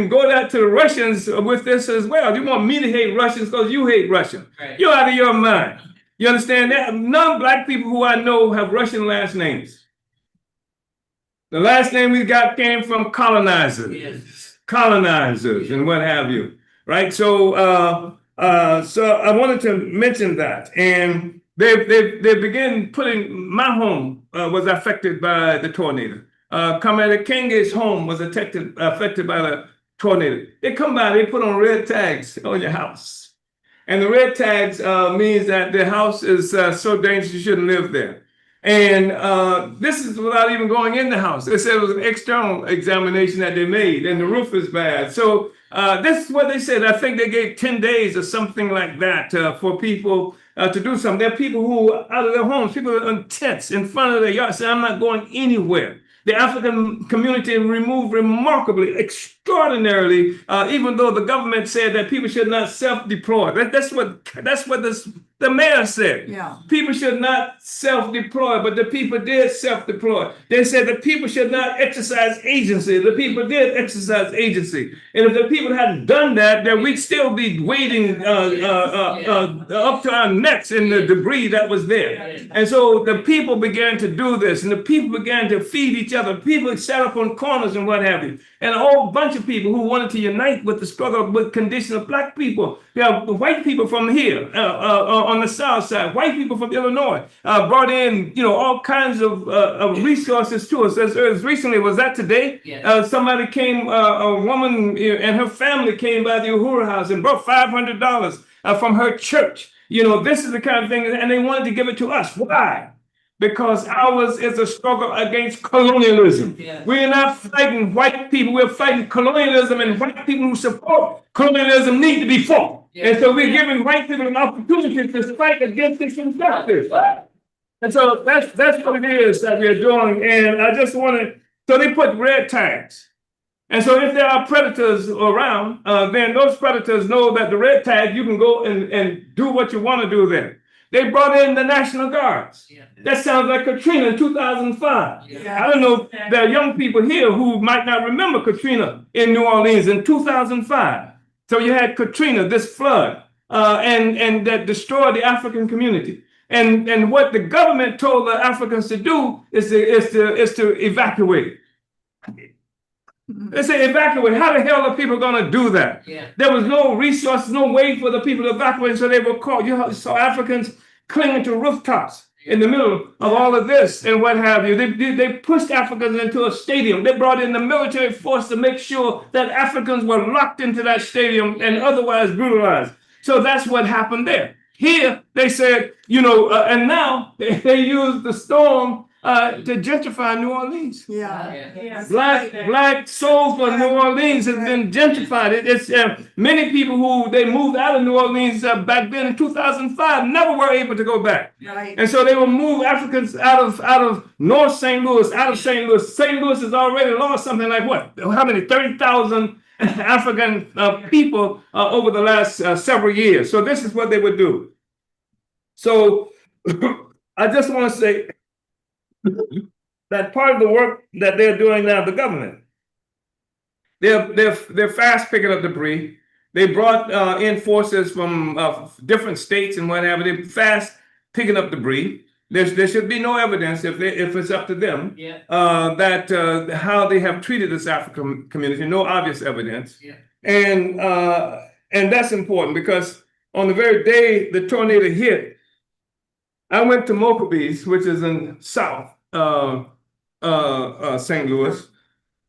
go that to the Russians with this as well. You want me to hate Russians because you hate Russians? Right. You're out of your mind. You understand that? Non-black people who I know have Russian last names. The last name we got came from colonizers, and what have you, right? So I wanted to mention that, and they began putting my home was affected by the tornado. Commander Kenge's home was affected by the tornado. They come by, they put on red tags on your house. And the red tags means that the house is so dangerous you shouldn't live there. And this is without even going in the house. They said it was an external examination that they made, and the roof is bad. So this is what they said. I think they gave 10 days or something like that for people to do something. There are people who are out of their homes, people are in tents in front of their yard, say, I'm not going anywhere. The African community removed remarkably, extraordinarily, even though the government said that people should not self-deploy. That's what the mayor said. Yeah. People should not self-deploy, but the people did self-deploy. They said that people should not exercise agency. The people did exercise agency. And if the people hadn't done that, then we'd still be wading up to our necks in the debris that was there. And so the people began to do this, and the people began to feed each other. People sat up on corners and what have you. And a whole bunch of people who wanted to unite with the struggle with condition of black people. White people from here on the south side, white people from Illinois brought in, all kinds of resources to us. As recently, was that today? Yes. Somebody came, a woman and her family came by the Uhuru House and brought $500 from her church. This is the kind of thing, and they wanted to give it to us. Why? Because ours is a struggle against colonialism. Yes. We are not fighting white people, we're fighting colonialism, and white people who support colonialism need to be fought. Yes. And so we're giving white people an opportunity to fight against this injustice. And so that's what it is that we're doing. And I just so they put red tags. And so if there are predators around, then those predators know that the red tag, you can go and do what you want to do there. They brought in the National Guards. Yeah. That sounds like Katrina in 2005. Yeah. I don't know, there are young people here who might not remember Katrina in New Orleans in 2005. So you had Katrina, this flood. and that destroyed the African community. And what the government told the Africans to do is to evacuate. They say evacuate. How the hell are people going to do that? Yeah. There was no resources, no way for the people to evacuate, so they were called. You saw Africans clinging to rooftops in the middle of all of this and what have you. They pushed Africans into a stadium. They brought in the military force to make sure that Africans were locked into that stadium and otherwise brutalized. So that's what happened there. Here, they said, and now they used the storm to gentrify New Orleans. Yeah. Black soul for New Orleans has been gentrified. It's many people who they moved out of New Orleans back then in 2005 never were able to go back. Right. And so they will move Africans out of North St. Louis, out of St. Louis. St. Louis has already lost something like what? How many? 30,000 African people over the last several years. So this is what they would do. So I just want to say that part of the work that they're doing now, the government, they're fast picking up debris. They brought in forces from different states and what have you. They're fast picking up debris. There should be no evidence if it's up to them that how they have treated this African community. No obvious evidence. Yeah. And that's important because on the very day the tornado hit, I went to Mokabees, which is in South St. Louis,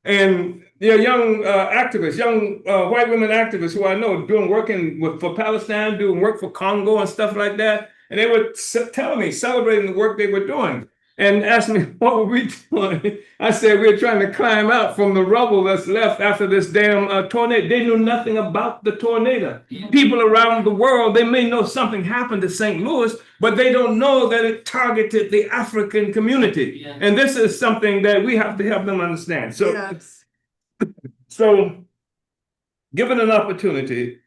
and there are young activists, young white women activists who I know working for Palestine, doing work for Congo and stuff like that. And they were telling me, celebrating the work they were doing, and asked me, what were we doing? I said, we're trying to climb out from the rubble that's left after this damn tornado. They knew nothing about the tornado. Yeah. People around the world, they may know something happened to St. Louis, but they don't know that it targeted the African community. Yeah. And this is something that we have to help them understand. So, Yes. so given an opportunity,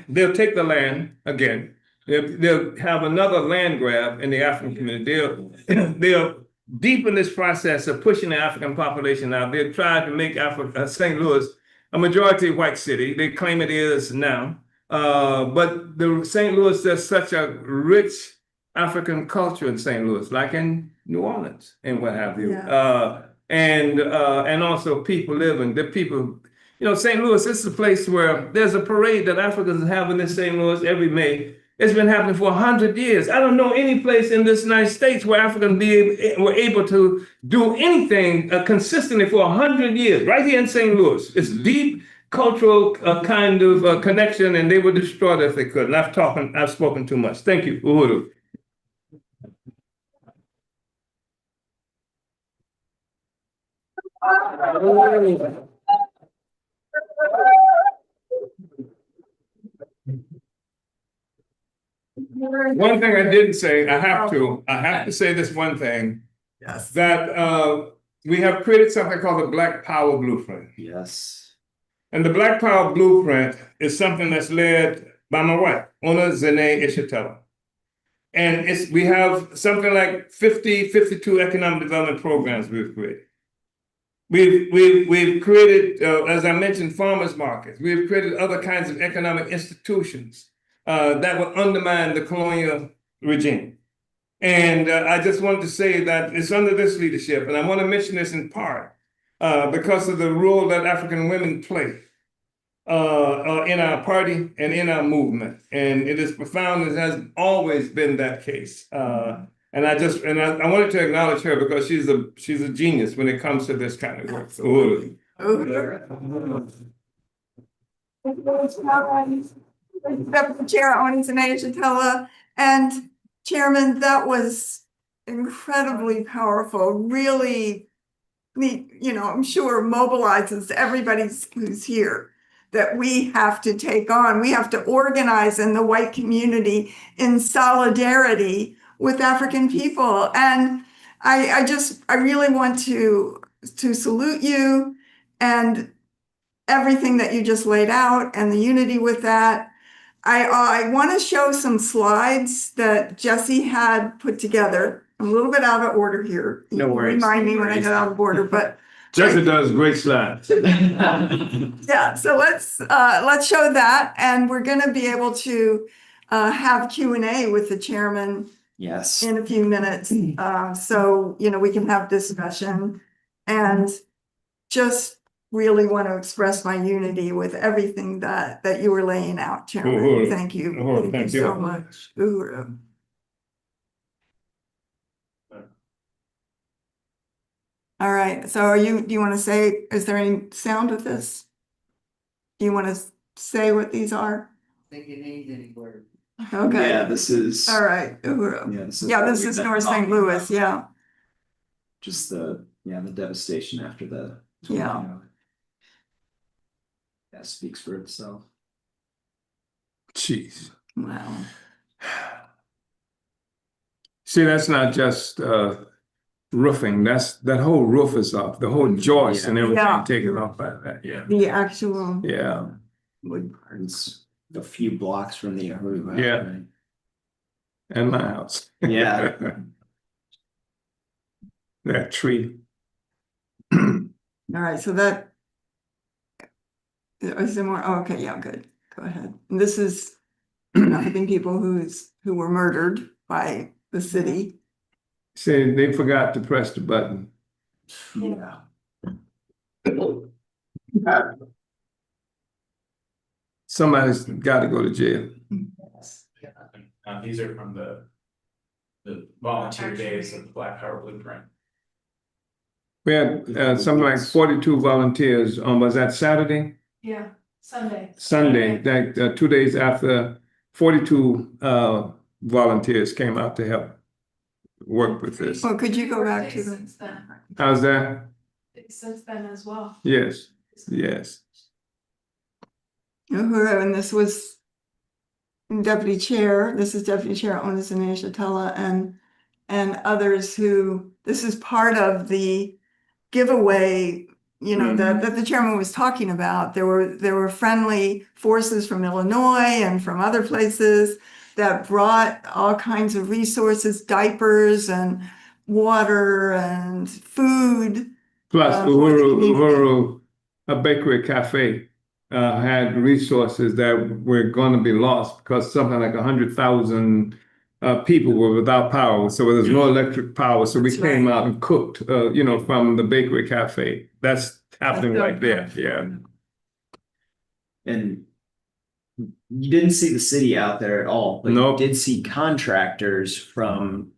they'll take the land again. They'll have another land grab in the African community. They'll deepen this process of pushing the African population out. They'll try to make St. Louis a majority white city. They claim it is now. But the St. Louis, there's such a rich African culture in St. Louis, like in New Orleans and what have you. Yeah. And also people living, the people, St. Louis, this is a place where there's a parade that Africans have in St. Louis every May. It's been happening for 100 years. I don't know any place in this United States where Africans were able to do anything consistently for 100 years. Right here in St. Louis, it's deep cultural kind of connection, and they would destroy it if they could. And I've spoken too much. Thank you, Uhuru. One thing I didn't say, I have to say this one thing, Yes. that we have created something called the Black Power Blueprint. Yes. And the Black Power Blueprint is something that's led by my wife, Ona Zene Ishitella. And we have something like 52 economic development programs we've created. We've created, as I mentioned, farmers markets. We've created other kinds of economic institutions that would undermine the colonial regime. And I just wanted to say that it's under this leadership, and I want to mention this in part because of the role that African women play in our party and in our movement. And it is profound, and has always been that case. And I wanted to acknowledge her because she's a genius when it comes to this kind of work. Chair Onizane and Chairman, that was incredibly powerful, really, I'm sure mobilizes everybody who's here that we have to take on. We have to organize in the white community in solidarity with African people. And I really want to salute you and everything that you just laid out and the unity with that. I want to show some slides that Jesse had put together. I'm a little bit out of order here. No worries. Remind me when I get out of order, but Jesse does great slides. yeah. So let's show that, and we're going to be able to have Q&A with the chairman Yes. in a few minutes. So, we can have discussion and just really want to express my unity with everything that you were laying out, Chairman. Uhuru. Thank you. Uhuru, Thank you so much. Uhuru. All right. So do you want to say, is there any sound with this? Do you want to say what these are? Think it needs any word. Okay. Yeah, this is. All right. Uhuru. Yeah, this is. Yeah, what this we've is been North St. talking Louis. about. Yeah. Just the devastation after the. Yeah. tornado. That speaks for itself. Jeez. Wow. See, that's not just roofing. That whole roof is off. The whole joist and everything Yeah. taken off by that. Yeah. The actual Yeah. wood. It's a few blocks from the Uhuru house, Yeah. right? And my house. Yeah. That tree. All right. So that. Is there more? Oh, okay. Yeah, good. Go ahead. And this is African people who were murdered by the city. Say they forgot to press the button. Yeah. Somebody's got to go to jail. These are from the volunteer days of the Black Power Blueprint. We had something like 42 volunteers on, was that Saturday? Yeah, Sunday. Sunday, that 2 days after 42 volunteers came out to help work with this. Well, could you go back to Since the? then, How's that? since then as well. Yes, yes. Uhuru, and this was Deputy Chair. This is Deputy Chair Onis Shatella and others who. This is part of the giveaway. That the chairman was talking about. There were friendly forces from Illinois and from other places that brought all kinds of resources, diapers and water and food. Plus, For the community. Uhuru, a bakery cafe, had resources that were going to be lost because something like 100,000 people were without power. So there's no electric power. So we That's came right. out and cooked, from the bakery cafe. That's happening right there. Yeah. And you didn't see the city out there at all, but Nope. you did see contractors from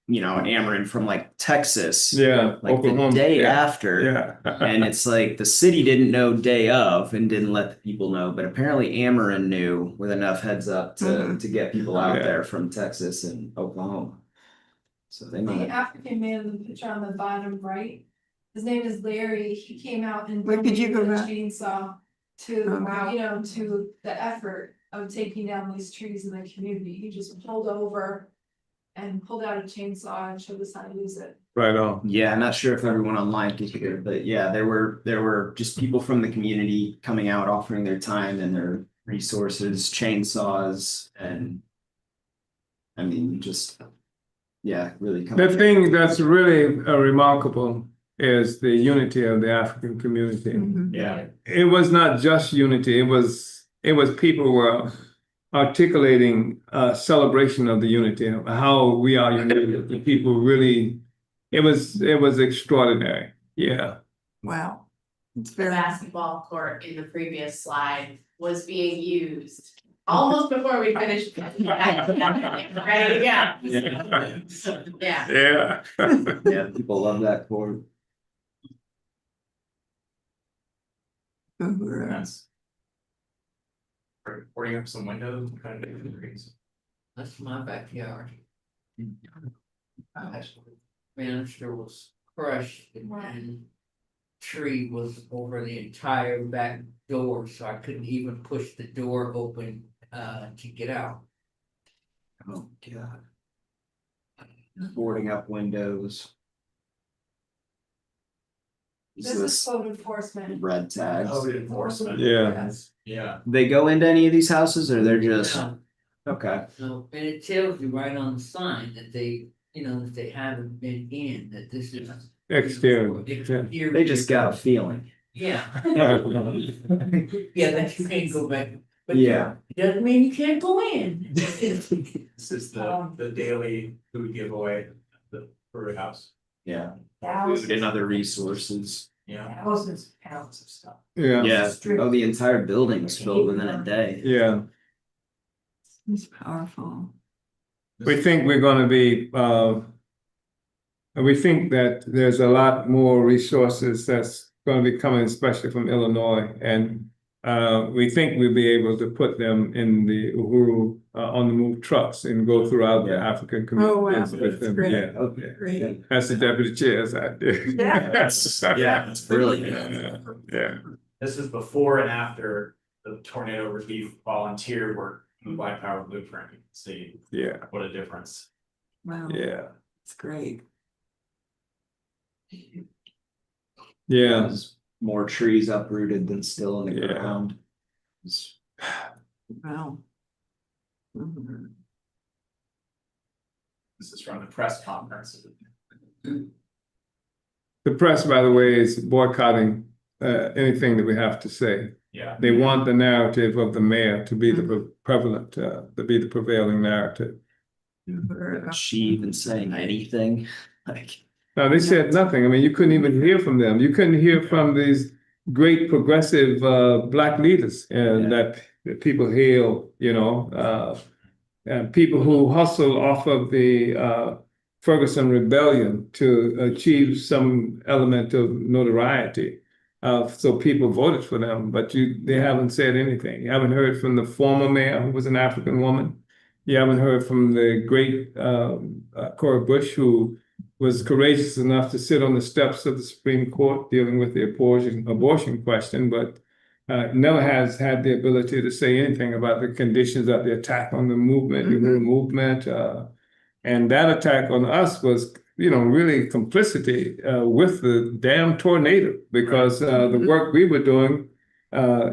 Ameren from Texas. Yeah. Like Oklahoma. the day Yeah. after. Yeah. And it's like the city didn't know day of and didn't let the people know, but apparently Ameren knew with enough heads up to get people out Yeah. there from Texas and Oklahoma. So they know. The African man in the picture on the bottom right, his name is Larry. He came out and Wait, could you go donated a back? chainsaw Okay. to the effort of taking down these trees in the community. He just pulled over and pulled out a chainsaw and showed us how to use it. Right on. Yeah, I'm not sure if everyone online could hear, but yeah, there were just people from the community coming out, offering their time and their resources, chainsaws, and I mean, just really. The thing that's really remarkable is the unity of the African community. Mhm. Yeah. It was not just unity. It was people who were articulating a celebration of the unity, of how we are united. The people really, it was extraordinary. Yeah. Wow. It's The very. basketball court in the previous slide was being used almost before we finished. Ready to go. Yeah. Yeah. Yeah, people love that chord. Uhuru. That's boarding up some windows and kind of making the trees. That's my backyard. Banister was crushed and tree was over the entire back door, so I couldn't even push the door open to get out. Oh, God. Boarding up windows. This is code enforcement. Red tags. Oh, enforcement. Yeah. Yes. Yeah. They go into any of these houses or they're just, No, okay. no, and it tells you right on the sign that that they haven't been in, that this is. Exterior. They just got a feeling. Yeah, yeah, that you can't go back. but Yeah. it doesn't mean you can't go in. This is the daily food giveaway, at the brewery house. Yeah. Food and other resources. Yeah. Thousands of pounds of stuff. Yeah, Yeah. Oh, the entire building was filled within a day. yeah. It's powerful. We think we're gonna be, we think that there's a lot more resources that's gonna be coming, especially from Illinois. And we think we'll be able to put them in the Uhuru, on the move trucks and go throughout the African Oh, wow, communities with that's them. great. Yeah, Okay. Great. that's the deputy chair's idea. Yeah, it's brilliant. Yeah, This is before and after the tornado relief volunteer work in the Black Power Blueprint. You can see yeah, what a difference. Wow, yeah, it's great. yeah. There's more trees uprooted than still in the Yeah. ground. It's- Wow. Mhm. This is from the press conference. The press, by the way, is boycotting anything that we have to say. Yeah. They want the narrative of the mayor to be the prevalent, to be the prevailing narrative. Is she even saying anything? Like, No, they said nothing. I mean, you couldn't even hear from them. You couldn't hear from these great progressive Black leaders and that people hail, and people who hustle off of the Ferguson Rebellion to achieve some element of notoriety. So people voted for them, but they haven't said anything. You haven't heard from the former mayor, who was an African woman. You haven't heard from the great Cora Bush, who was courageous enough to sit on the steps of the Supreme Court dealing with the abortion question, but never has had the ability to say anything about the conditions of the attack on the movement, the movement. And that attack on us was, really complicity with the damn tornado, because the work we were doing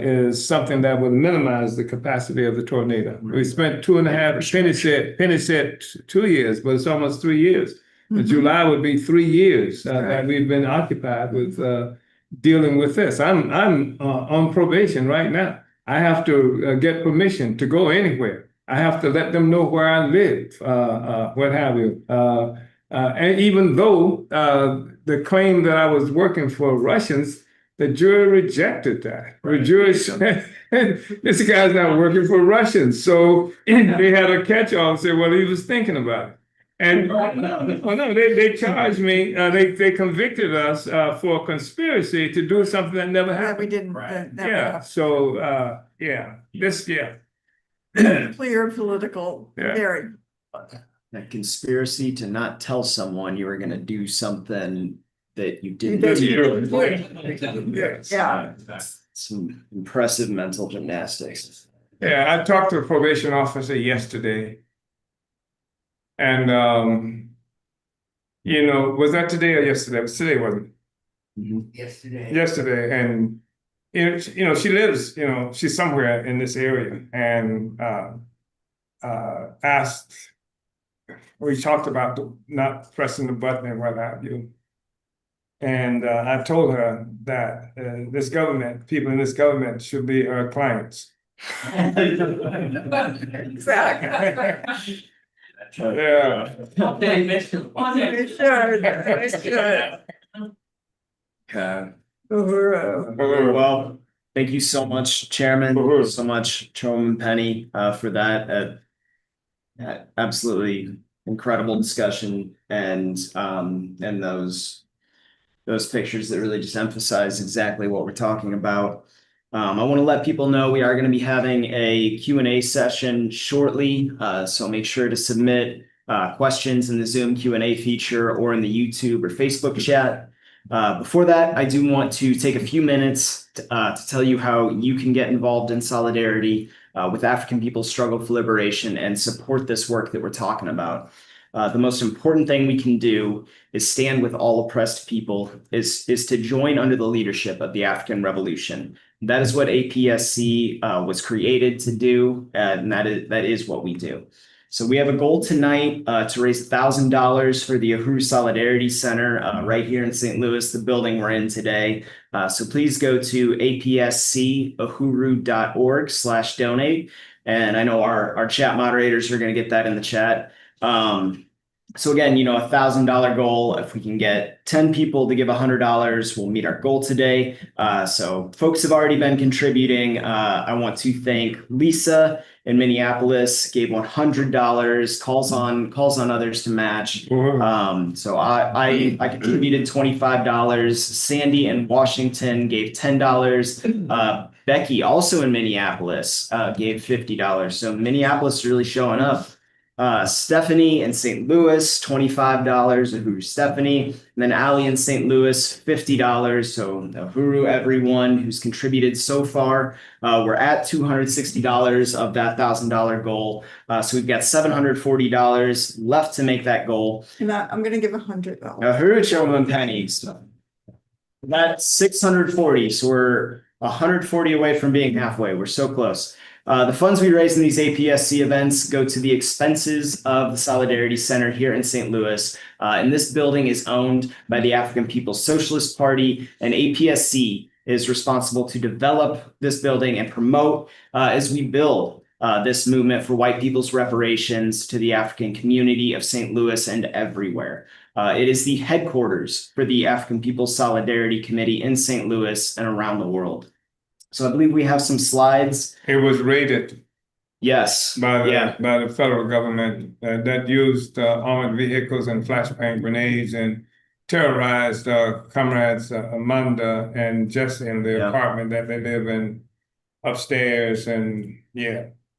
is something that would minimize the capacity of the tornado. We spent 2.5, Penny said 2 years, but it's almost 3 years. July would be 3 years that we've been occupied with dealing with this. I'm on probation right now. I have to get permission to go anywhere. I have to let them know where I live, what have you. And even though the claim that I was working for Russians, the jury rejected that. The jury said, this guy's not working for Russians. So they had a catch-all and said, well, he was thinking about it. And they charged me, they convicted us for conspiracy to do something that never Yeah, happened. we didn't. Right. Yeah, so, Clear political, Yeah. very. that conspiracy to not tell someone you were gonna do something that you didn't That do. you didn't do. Yes. Yeah. Some impressive mental gymnastics. Yeah, I talked to a probation officer yesterday. And, was that today or yesterday? It was today, wasn't it? Yesterday. Yesterday, and she lives, she's somewhere in this area, and asked. We talked about not pressing the button and what have you. And I told her that this government, people in this government, should be our clients. Exactly. Yeah. They should. They should. Okay. Uhuru. Well, thank you so much, Chairman. Thank you so much, Chairwoman Penny, for that. Absolutely incredible discussion, and those pictures that really just emphasize exactly what we're talking about. I want to let people know we are going to be having a Q&A session shortly, so make sure to submit questions in the Zoom Q&A feature or in the YouTube or Facebook chat. Before that, I do want to take a few minutes to tell you how you can get involved in solidarity with African people's struggle for liberation and support this work that we're talking about. The most important thing we can do is stand with all oppressed people, is to join under the leadership of the African Revolution. That is what APSC was created to do, and that is what we do. So we have a goal tonight to raise $1,000 for the Uhuru Solidarity Center right here in St. Louis, the building we're in today. So please go to apscuhuru.org/donate. And I know our chat moderators are going to get that in the chat. So again, $1,000 goal. If we can get 10 people to give $100, we'll meet our goal today. So folks have already been contributing. I want to thank Lisa in Minneapolis, gave $100, calls on others to match. So I contributed $25. Sandy in Washington gave $10. Becky, also in Minneapolis, gave $50. So Minneapolis is really showing up. Stephanie in St. Louis, $25, Uhuru Stephanie. And then Allie in St. Louis, $50. So Uhuru, everyone who's contributed so far. We're at $260 of that $1,000 goal. So we've got $740 left to make that goal. And I'm going to give $100. Uhuru, Sherman pennies. That's 640. So we're 140 away from being halfway. We're so close. The funds we raise in these APSC events go to the expenses of the Solidarity Center here in St. Louis. And this building is owned by the African People's Socialist Party, and APSC is responsible to develop this building and promote as we build this movement for white people's reparations to the African community of St. Louis and everywhere. It is the headquarters for the African People's Solidarity Committee in St. Louis and around the world. So I believe we have some slides. It was raided Yes. by the federal government that used armored vehicles and flashbang grenades and terrorized comrades Amanda and Jesse in the apartment that they live in upstairs. And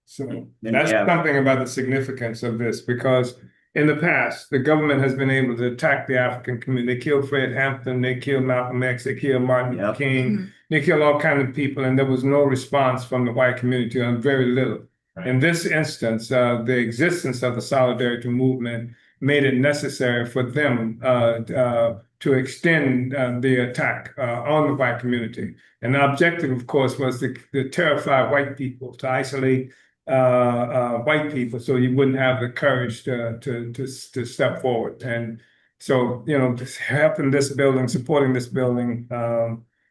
so that's something about the significance of this, because in the past, the government has been able to attack the African community. They killed Fred Hampton, they killed Malcolm X, they killed Martin Luther King, they killed all kinds of people, and there was no response from the white community, or very little. Right. In this instance, the existence of the Solidarity movement made it necessary for them to extend the attack on the white community. And the objective, of course, was to terrify white people, to isolate white people, so you wouldn't have the courage to step forward. And so, just helping this building, supporting this building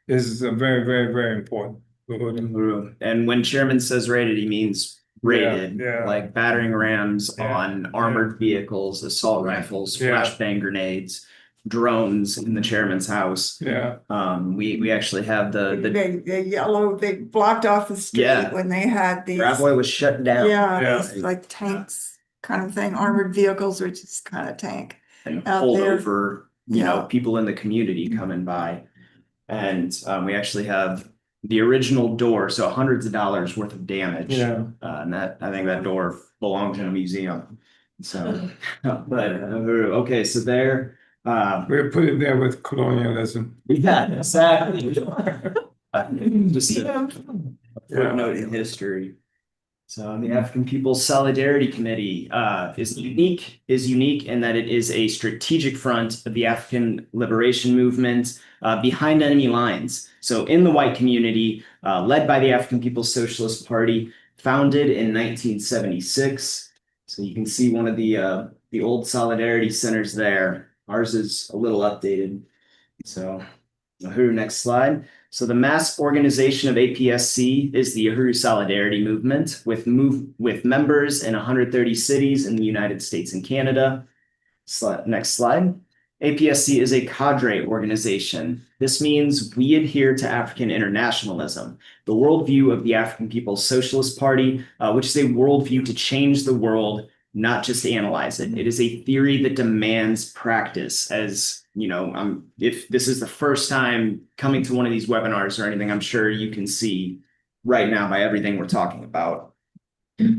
is very, very, very important. And when Chairman says raided, he means raided, like battering rams on armored vehicles, assault rifles, flashbang grenades, drones in the chairman's house. We actually have They blocked off the street when they had these. Bravway was shut down. These, like tanks kind of thing, armored vehicles, which is kind of tank. And pulled over, people in the community coming by. And we actually have the original door, so hundreds of dollars worth of damage. And I think that door belongs in a museum. So, but okay, so there. We put it there with colonialism. Yeah, exactly. Just a footnote in history. So the African People's Solidarity Committee is unique in that it is a strategic front of the African liberation movement behind enemy lines. So in the white community, led by the African People's Socialist Party, founded in 1976. So you can see one of the old Solidarity centers there. Ours is a little updated. So Uhuru, next slide. So the mass organization of APSC is the Uhuru Solidarity Movement with members in 130 cities in the United States and Canada. Next slide. APSC is a cadre organization. This means we adhere to African internationalism, the worldview of the African People's Socialist Party, which is a worldview to change the world, not just to analyze it. It is a theory that demands practice. As if this is the first time coming to one of these webinars or anything, I'm sure you can see right now by everything we're talking about.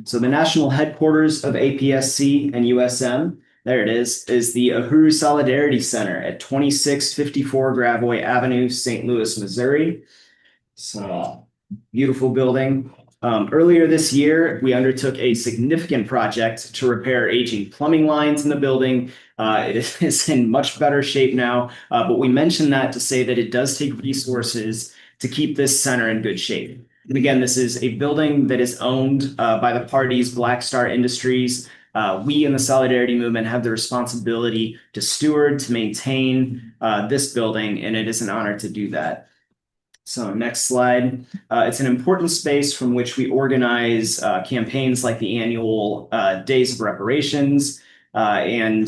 So the national headquarters of APSC and USM, there it is the Uhuru Solidarity Center at 2654 Gravois Avenue, St. Louis, Missouri. So beautiful building. Earlier this year, we undertook a significant project to repair aging plumbing lines in the building. It is in much better shape now, but we mentioned that to say that it does take resources to keep this center in good shape. And again, this is a building that is owned by the party's Black Star Industries. We in the Solidarity Movement have the responsibility to steward, to maintain this building, and it is an honor to do that. So next slide. It's an important space from which we organize campaigns like the annual Days of Reparations, and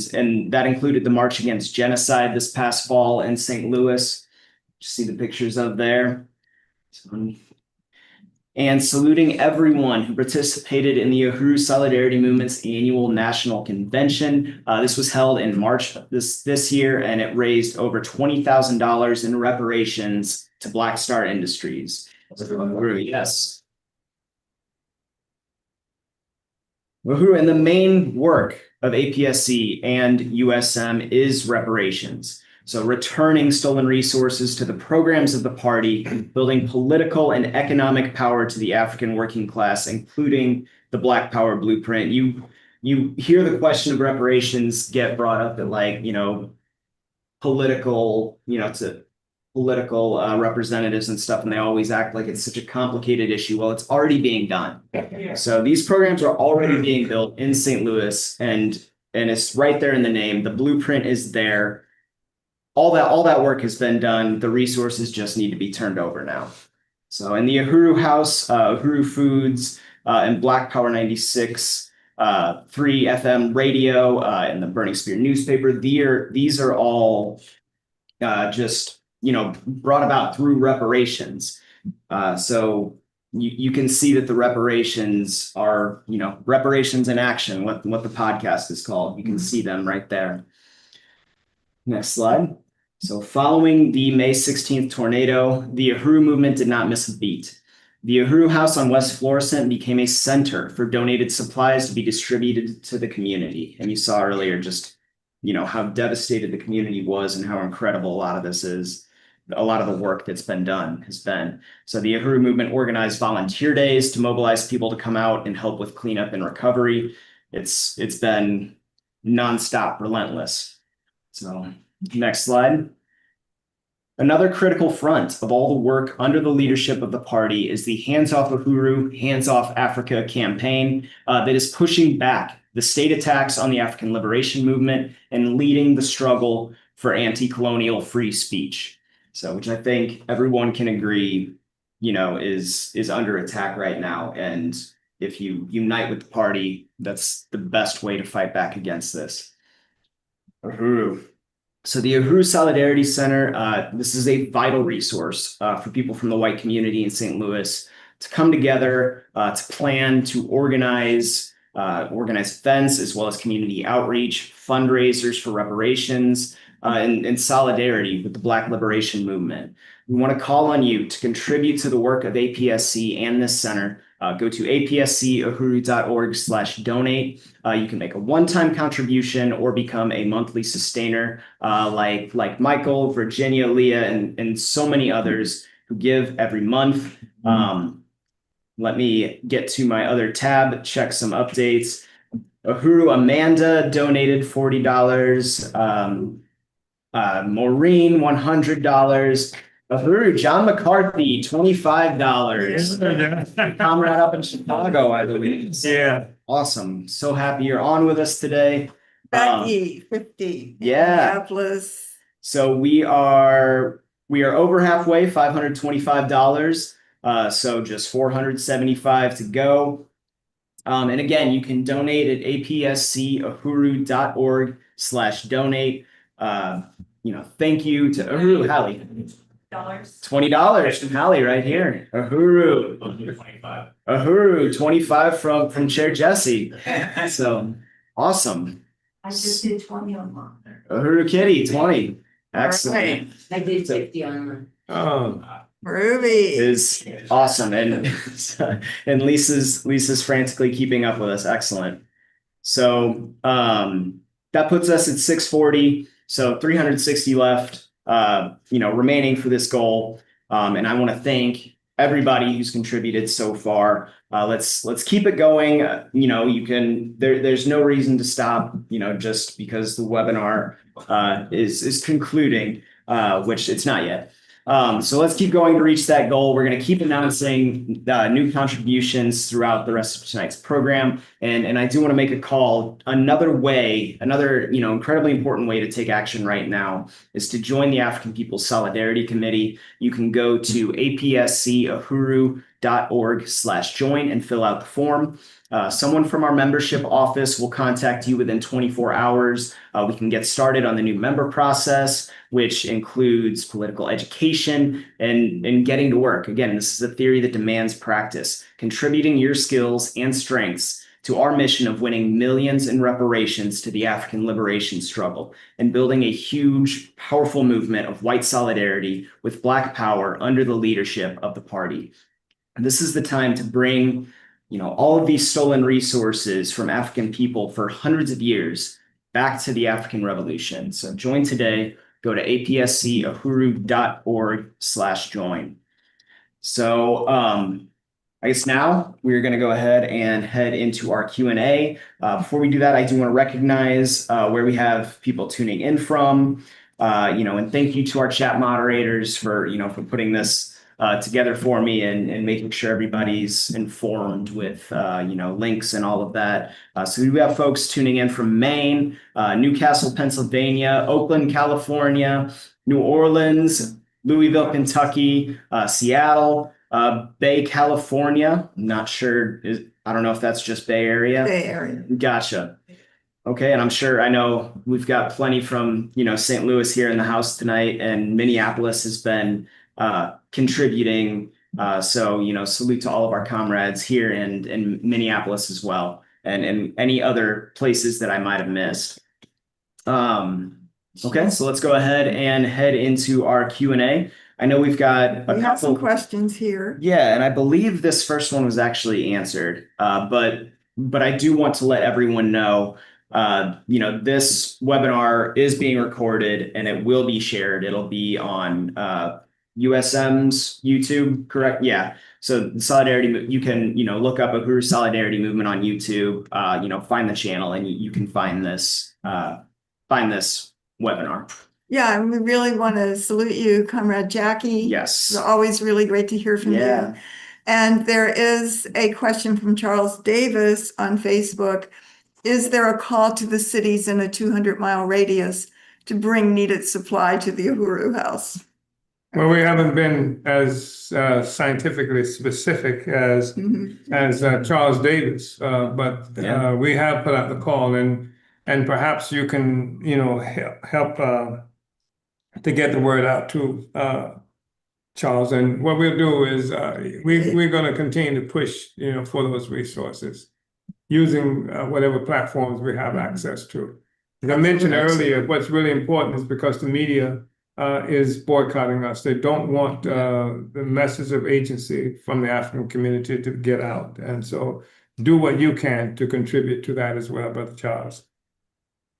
that included the March Against Genocide this past fall in St. Louis. Just see the pictures of there. And saluting everyone who participated in the Uhuru Solidarity Movement's annual national convention. This was held in March this year, and it raised over $20,000 in reparations to Black Star Industries. Uhuru, yes. Uhuru, and the main work of APSC and USM is reparations. So returning stolen resources to the programs of the party, building political and economic power to the African working class, including the Black Power blueprint. You hear the question of reparations get brought up at political, to political representatives and stuff, and they always act like it's such a complicated issue. Well, it's already being done. So these programs are already being built in St. Louis, and it's right there in the name. The blueprint is there. All that work has been done. The resources just need to be turned over now. So in the Uhuru House, Uhuru Foods, and Black Power 96, 3 FM radio, and the Burning Spear newspaper, these are all just brought about through reparations. So you can see that the reparations are reparations in action. What the podcast is called. You can see them right there. Next slide. So following the May 16th tornado, the Uhuru movement did not miss a beat. The Uhuru House on West Florissant became a center for donated supplies to be distributed to the community. And you saw earlier just, how devastated the community was and how incredible a lot of this is. A lot of the work that's been done has been. So the Uhuru movement organized volunteer days to mobilize people to come out and help with cleanup and recovery. It's been nonstop, relentless. So next slide. Another critical front of all the work under the leadership of the party is the Hands Off Uhuru, Hands Off Africa campaign that is pushing back the state attacks on the African liberation movement and leading the struggle for anti-colonial free speech. So, which I think everyone can agree, is under attack right now. And if you unite with the party, that's the best way to fight back against this. Uhuru. So the Uhuru Solidarity Center, this is a vital resource for people from the white community in St. Louis to come together, to plan, to organize events, as well as community outreach, fundraisers for reparations, and solidarity with the Black liberation movement. We want to call on you to contribute to the work of APSC and this center. Go to apscuhuru.org/donate. You can make a one-time contribution or become a monthly sustainer, like Michael, Virginia, Leah, and so many others who give every month. Let me get to my other tab, check some updates. Uhuru Amanda donated $40. Maureen, $100. Uhuru John McCarthy, $25. Comrade up in Chicago, I believe. Yeah. Awesome. So happy you're on with us today. Becky, 50. Yeah. Minneapolis. So we are over halfway, $525. So just $475 to go. And again, you can donate at apscuhuru.org/donate. Thank you to Uhuru. Hallie. $20 from Hallie right here. Uhuru. 25. Uhuru, 25 from Chair Jesse. So awesome. I just did 20 online. Uhuru Kitty, 20. Excellent. Right. I did 50 online. Oh, Ruby. Is awesome. And and Lisa's frantically keeping up with us. Excellent. So that puts us at 640. So 360 left, remaining for this goal. And I want to thank everybody who's contributed so far. Let's keep it going. There's no reason to stop, just because the webinar is concluding, which it's not yet. So let's keep going to reach that goal. We're going to keep announcing new contributions throughout the rest of tonight's program. And I do want to make a call. Another incredibly important way to take action right now is to join the African People's Solidarity Committee. You can go to apscahuru.org/join and fill out the form. Someone from our membership office will contact you within 24 hours. We can get started on the new member process, which includes political education and getting to work. Again, this is a theory that demands practice, contributing your skills and strengths to our mission of winning millions in reparations to the African liberation struggle and building a huge, powerful movement of white solidarity with Black power under the leadership of the party. And this is the time to bring all of these stolen resources from African people for hundreds of years back to the African Revolution. So join today. Go to apscahuru.org/join. So I guess now we're going to go ahead and head into our Q&A. Before we do that, I do want to recognize where we have people tuning in from, and thank you to our chat moderators for putting this together for me and making sure everybody's informed with links and all of that. So we have folks tuning in from Maine, Newcastle, Pennsylvania, Oakland, California, New Orleans, Louisville, Kentucky, Seattle, Bay, California. I'm not sure. I don't know if that's just Bay Area. Bay Area. Gotcha. Okay, and I know we've got plenty from St. Louis here in the house tonight, and Minneapolis has been contributing. So salute to all of our comrades here and in Minneapolis as well, and any other places that I might have missed. Okay, so let's go ahead and head into our Q&A. I know we've got We have some questions here. Yeah, and I believe this first one was actually answered, but I do want to let everyone know, this webinar is being recorded and it will be shared. It'll be on USM's YouTube, correct? Yeah. So Solidarity, you can look up Uhuru Solidarity Movement on YouTube. Find the channel and you can find this webinar. Yeah, and we really want to salute you, Comrade Jackie. Yes. It's always really great to hear from you. And there is a question from Charles Davis on Facebook. Is there a call to the cities in a 200-mile radius to bring needed supply to the Uhuru House? Well, we haven't been as scientifically specific as Charles Davis, but we have put out the call, and perhaps you can help to get the word out to Charles. And what we'll do is we're going to continue to push for those resources using whatever platforms we have access to. As I mentioned earlier, what's really important is because the media is boycotting us. They don't want the message of agency from the African community to get out. And so do what you can to contribute to that as well, Brother Charles.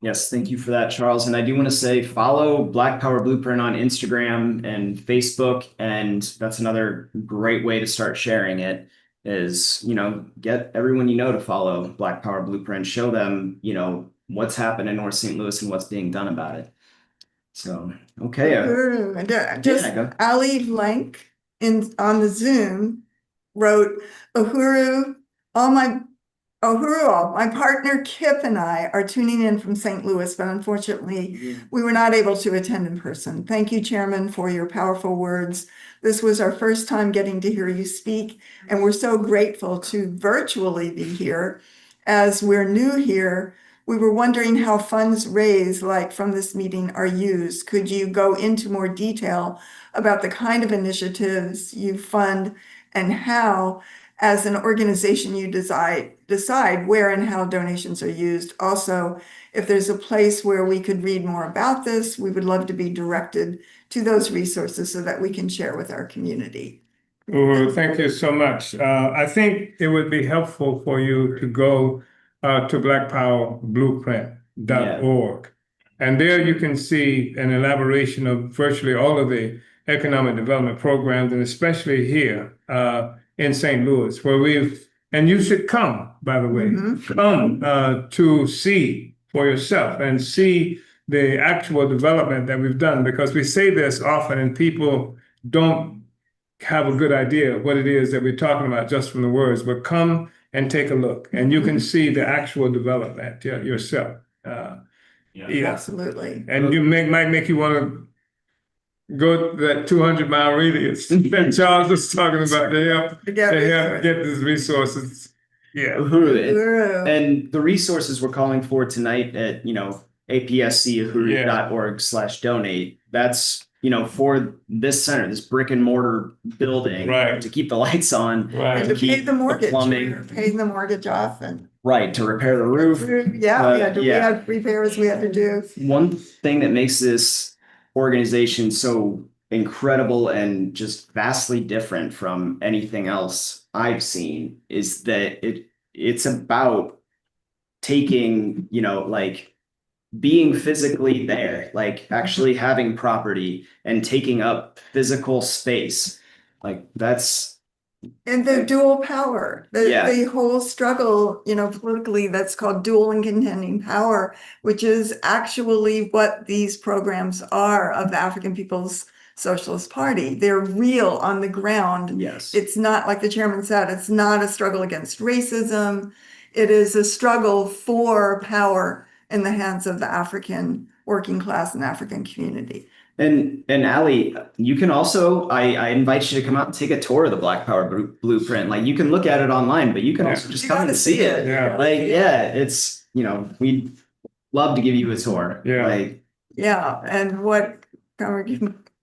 Yes, thank you for that, Charles. And I do want to say follow Black Power Blueprint on Instagram and Facebook. And that's another great way to start sharing it is, get everyone to follow Black Power Blueprint, show them, what's happened in North St. Louis and what's being done about it. So, okay. Ali Blank on the Zoom wrote, Uhuru, my partner Kip and I are tuning in from St. Louis, but unfortunately we were not able to attend in person. Thank you, Chairman, for your powerful words. This was our first time getting to hear you speak, and we're so grateful to virtually be here. As we're new here, we were wondering how funds raised, like from this meeting, are used. Could you go into more detail about the kind of initiatives you fund and how, as an organization, you decide where and how donations are used? Also, if there's a place where we could read more about this, we would love to be directed to those resources so that we can share with our community. Well, thank you so much. I think it would be helpful for you to go to blackpowerblueprint.org. And there you can see an elaboration of virtually all of the economic development programs, and especially here in St. Louis, where and you should come, by the way, come to see for yourself and see the actual development that we've done, because we say this often and people don't have a good idea of what it is that we're talking about just from the words, but come and take a look, and you can see the actual development yourself. Yeah, Absolutely. and might make you want to go that 200-mile radius that Charles was talking about to help get these resources. Yeah. Uhuru. And the resources we're calling for tonight at, apsc.uhuru.org/donate, that's, for this center, this brick and mortar building, Right. to keep the lights on, Right. And to pay keep the mortgage, plumbing, we're paying the mortgage off and. right, to repair the roof. Yeah, we yeah. had repairs we had to do. One thing that makes this organization so incredible and just vastly different from anything else I've seen is that it's about taking, like being physically there, like actually having property and taking up physical space. Like that's And the dual power, Yeah. the whole struggle, politically, that's called dual and contending power, which is actually what these programs are of the African People's Socialist Party. They're real on the ground. yes. It's not, like the chairman said, it's not a struggle against racism. It is a struggle for power in the hands of the African working class and African community. And Ali, you can also, I invite you to come out and take a tour of the Black Power Blueprint. Like you can look at it online, but you can also just You come gotta and see it. Yeah. Like, it's, we'd love to give you a tour. Yeah. Like, Yeah, and what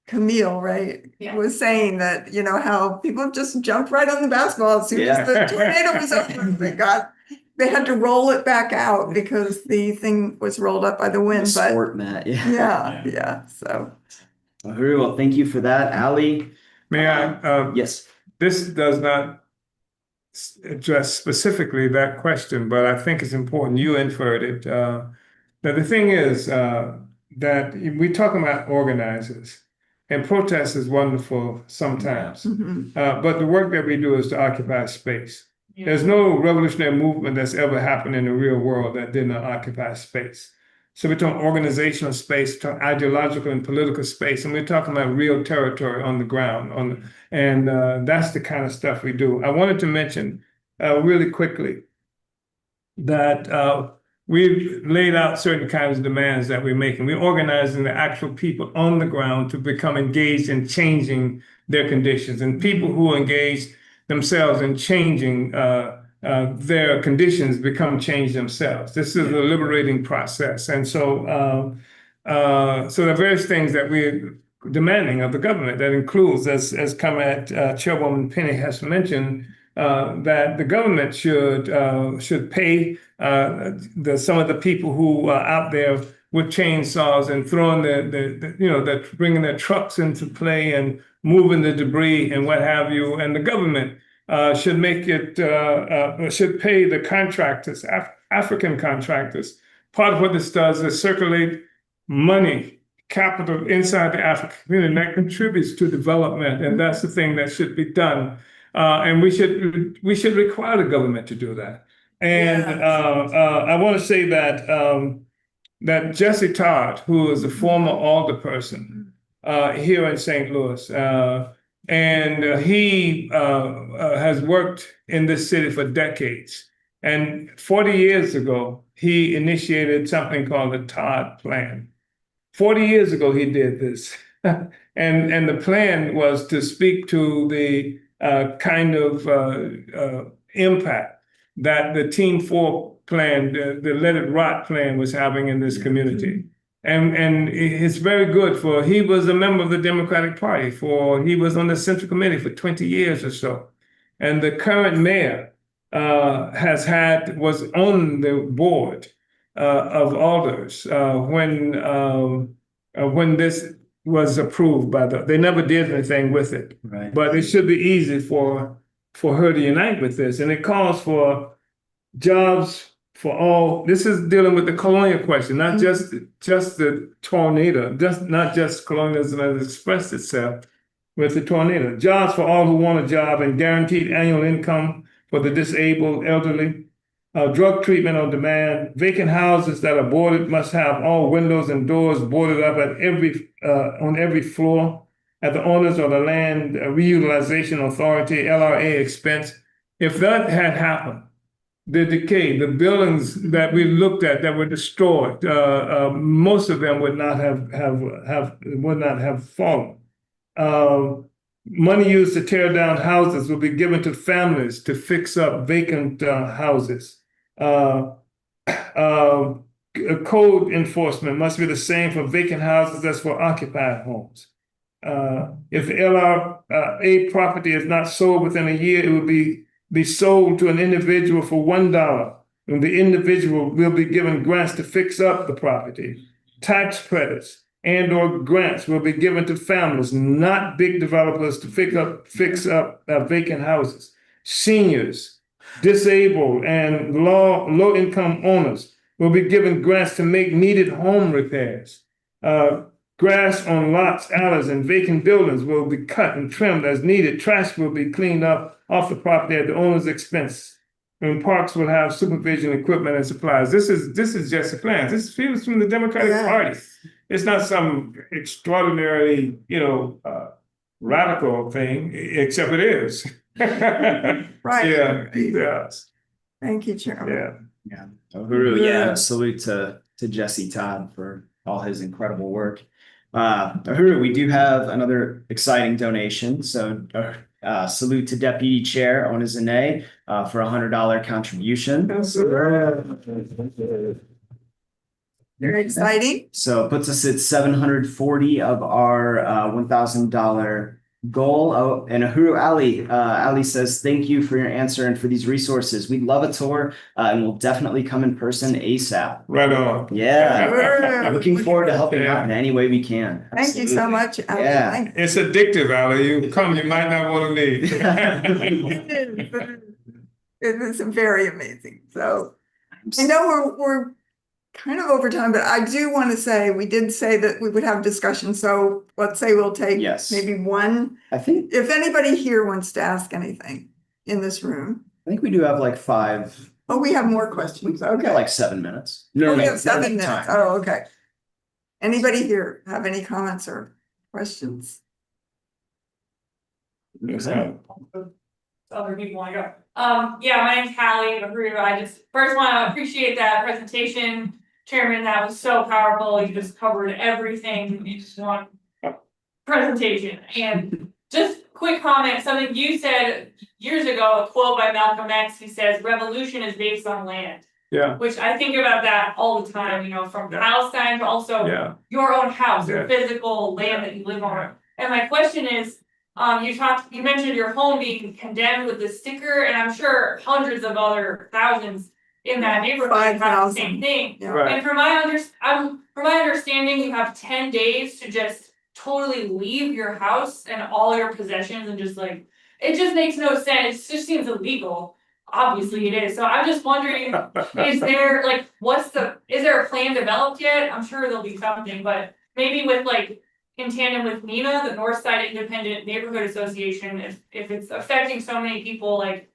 Camille, right, Yeah. was saying that, how people just jumped right on the basketball as soon as the tornado was over. They had to roll it back out because the thing was rolled up by the wind, but sport mat. yeah, so. Well, thank you for that, Ali. May I? Yes. This does not address specifically that question, but I think it's important. You inferred it. Now, the thing is that we're talking about organizers, and protest is wonderful sometimes. Mhm. But the work that we do is to occupy space. There's no revolutionary movement that's ever happened in the real world that did not occupy space. So we're talking organizational space, we're talking ideological and political space, and we're talking about real territory on the ground. And that's the kind of stuff we do. I wanted to mention really quickly that we've laid out certain kinds of demands that we're making. We're organizing the actual people on the ground to become engaged in changing their conditions, and people who engage themselves in changing their conditions become change themselves. This is a liberating process. And so there are various things that we're demanding of the government that includes, as Comrade Chairwoman Penny has mentioned, that the government should pay some of the people who are out there with chainsaws and throwing bringing their trucks into play and moving the debris and what have you. And the government should should pay the contractors, African contractors. Part of what this does is circulate money, capital inside the African community that contributes to development, and that's the thing that should be done. And we should require the government to do that. And I want to say that Jesse Todd, who is a former alderperson here in St. Louis, and he has worked in this city for decades. And 40 years ago, he initiated something called the Todd Plan. 40 years ago, he did this. And the plan was to speak to the kind of impact that the Team 4 plan, the Let It Rot plan was having in this community. And it's very good he was a member of the Democratic Party he was on the Central Committee for 20 years or so. And the current mayor was on the board of alders when this was approved they never did anything with it. Right. But it should be easy for her to unite with this. And it calls for jobs for all. This is dealing with the colonial question, not just the tornado, not just colonialism as expressed itself with the tornado. Jobs for all who want a job and guaranteed annual income for the disabled, elderly. Drug treatment on demand. Vacant houses that are boarded must have all windows and doors boarded up on every floor. at the owners of the Land Reutilization Authority, LRA expense. If that had happened, the decay, the buildings that we looked at that were destroyed, most of them would not have fallen. Money used to tear down houses will be given to families to fix up vacant houses. Code enforcement must be the same for vacant houses as for occupied homes. If the LRA property is not sold within a year, it will be sold to an individual for $1, and the individual will be given grants to fix up the property. Tax credits and/or grants will be given to families, not big developers, to fix up vacant houses. Seniors, disabled, and low-income owners will be given grants to make needed home repairs. Grass on lots, alleys, and vacant buildings will be cut and trimmed as needed. Trash will be cleaned up off the property at the owner's expense. And parks will have supervision, equipment, and supplies. This is just a plan. This feels from the Democratic Party. It's not some extraordinarily, radical thing, except it is. Right. Yeah. Yes. Thank you, Chairman. Yeah. Uhuru, yeah, salute to Jesse Todd for all his incredible work. Uhuru, we do have another exciting donation. So salute to Deputy Chair Onizane for $100 contribution. Very exciting. So it puts us at 740 of our $1,000 goal. Oh, and Uhuru Ali says, thank you for your answer and for these resources. We'd love a tour and we'll definitely come in person ASAP. Right on. Yeah. Looking forward to helping out in any way we can. Thank you so much, Ali. Yeah. It's addictive, Ali. You come, you might not want to leave. It is very amazing. So I know we're kind of over time, but I do want to say, we did say that we would have discussion. So let's say we'll take maybe one. I think if anybody here wants to ask anything in this room. we do have like 5. Oh, we have more questions. We've got Okay. like 7 minutes. We have 7 no minutes. time. Oh, okay. Anybody here have any comments or questions? Other people want to go. Yeah, my name's Callie Uhuru. I just first want to appreciate that presentation, Chairman. That was so powerful. You just covered everything in just one presentation. And just quick comment, something you said years ago, a quote by Malcolm X, who says, revolution is based on land. Yeah. Which I think about that all the time, from Palestine to also your own house, your physical land that you live on. And my question is, you mentioned your home being condemned with the sticker, and I'm sure hundreds of other thousands in that neighborhood have the same thing. Yeah. Right. And from my understanding, you have 10 days to just totally leave your house and all your possessions and just it just makes no sense. It just seems illegal. Obviously it is. So I'm just wondering, is there is there a plan developed yet? I'm sure there'll be something, but maybe with in tandem with NENA, the Northside Independent Neighborhood Association, if it's affecting so many people, I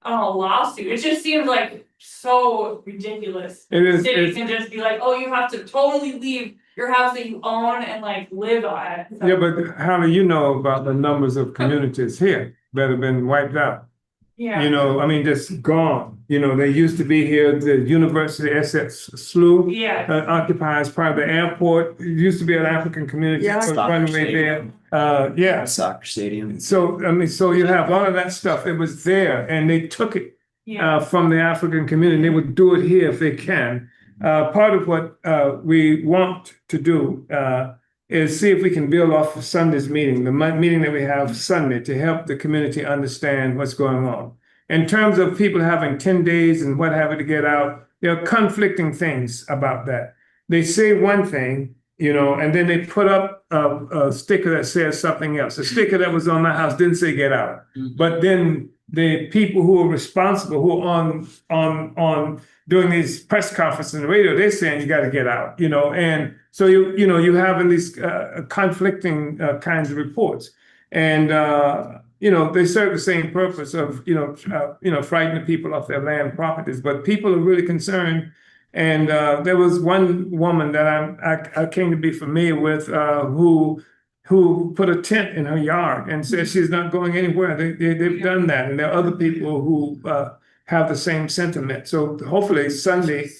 don't know, a lawsuit. It just seems so ridiculous. It is. Cities can just be oh, you have to totally leave your house that you own and live on it. So, Yeah, but how do you know about the numbers of communities here that have been wiped out? yeah. Just gone. They used to be here. The University Essex SLU occupies part of the airport. It used to be an African community. Yeah. Runway there. Soccer stadium. So you have all of that stuff. It was there, and they took it from the African community. They would do it here if they can. Part of what we want to do is see if we can build off of Sunday's meeting, the meeting that we have Sunday, to help the community understand what's going on. In terms of people having 10 days and what have you to get out, there are conflicting things about that. They say one thing, and then they put up a sticker that says something else. The sticker that was on my house didn't say get out. Mm-hmm. But then the people who are responsible, who are on doing these press conferences on the radio, they're saying you got to get out, and so you having these conflicting kinds of reports, and they serve the same purpose of frightening people off their land properties, but people are really concerned. And there was one woman that I came to be familiar with who who put a tent in her yard and said she's not going anywhere. They've done that. And there are other people who have the same sentiment. So hopefully Sunday,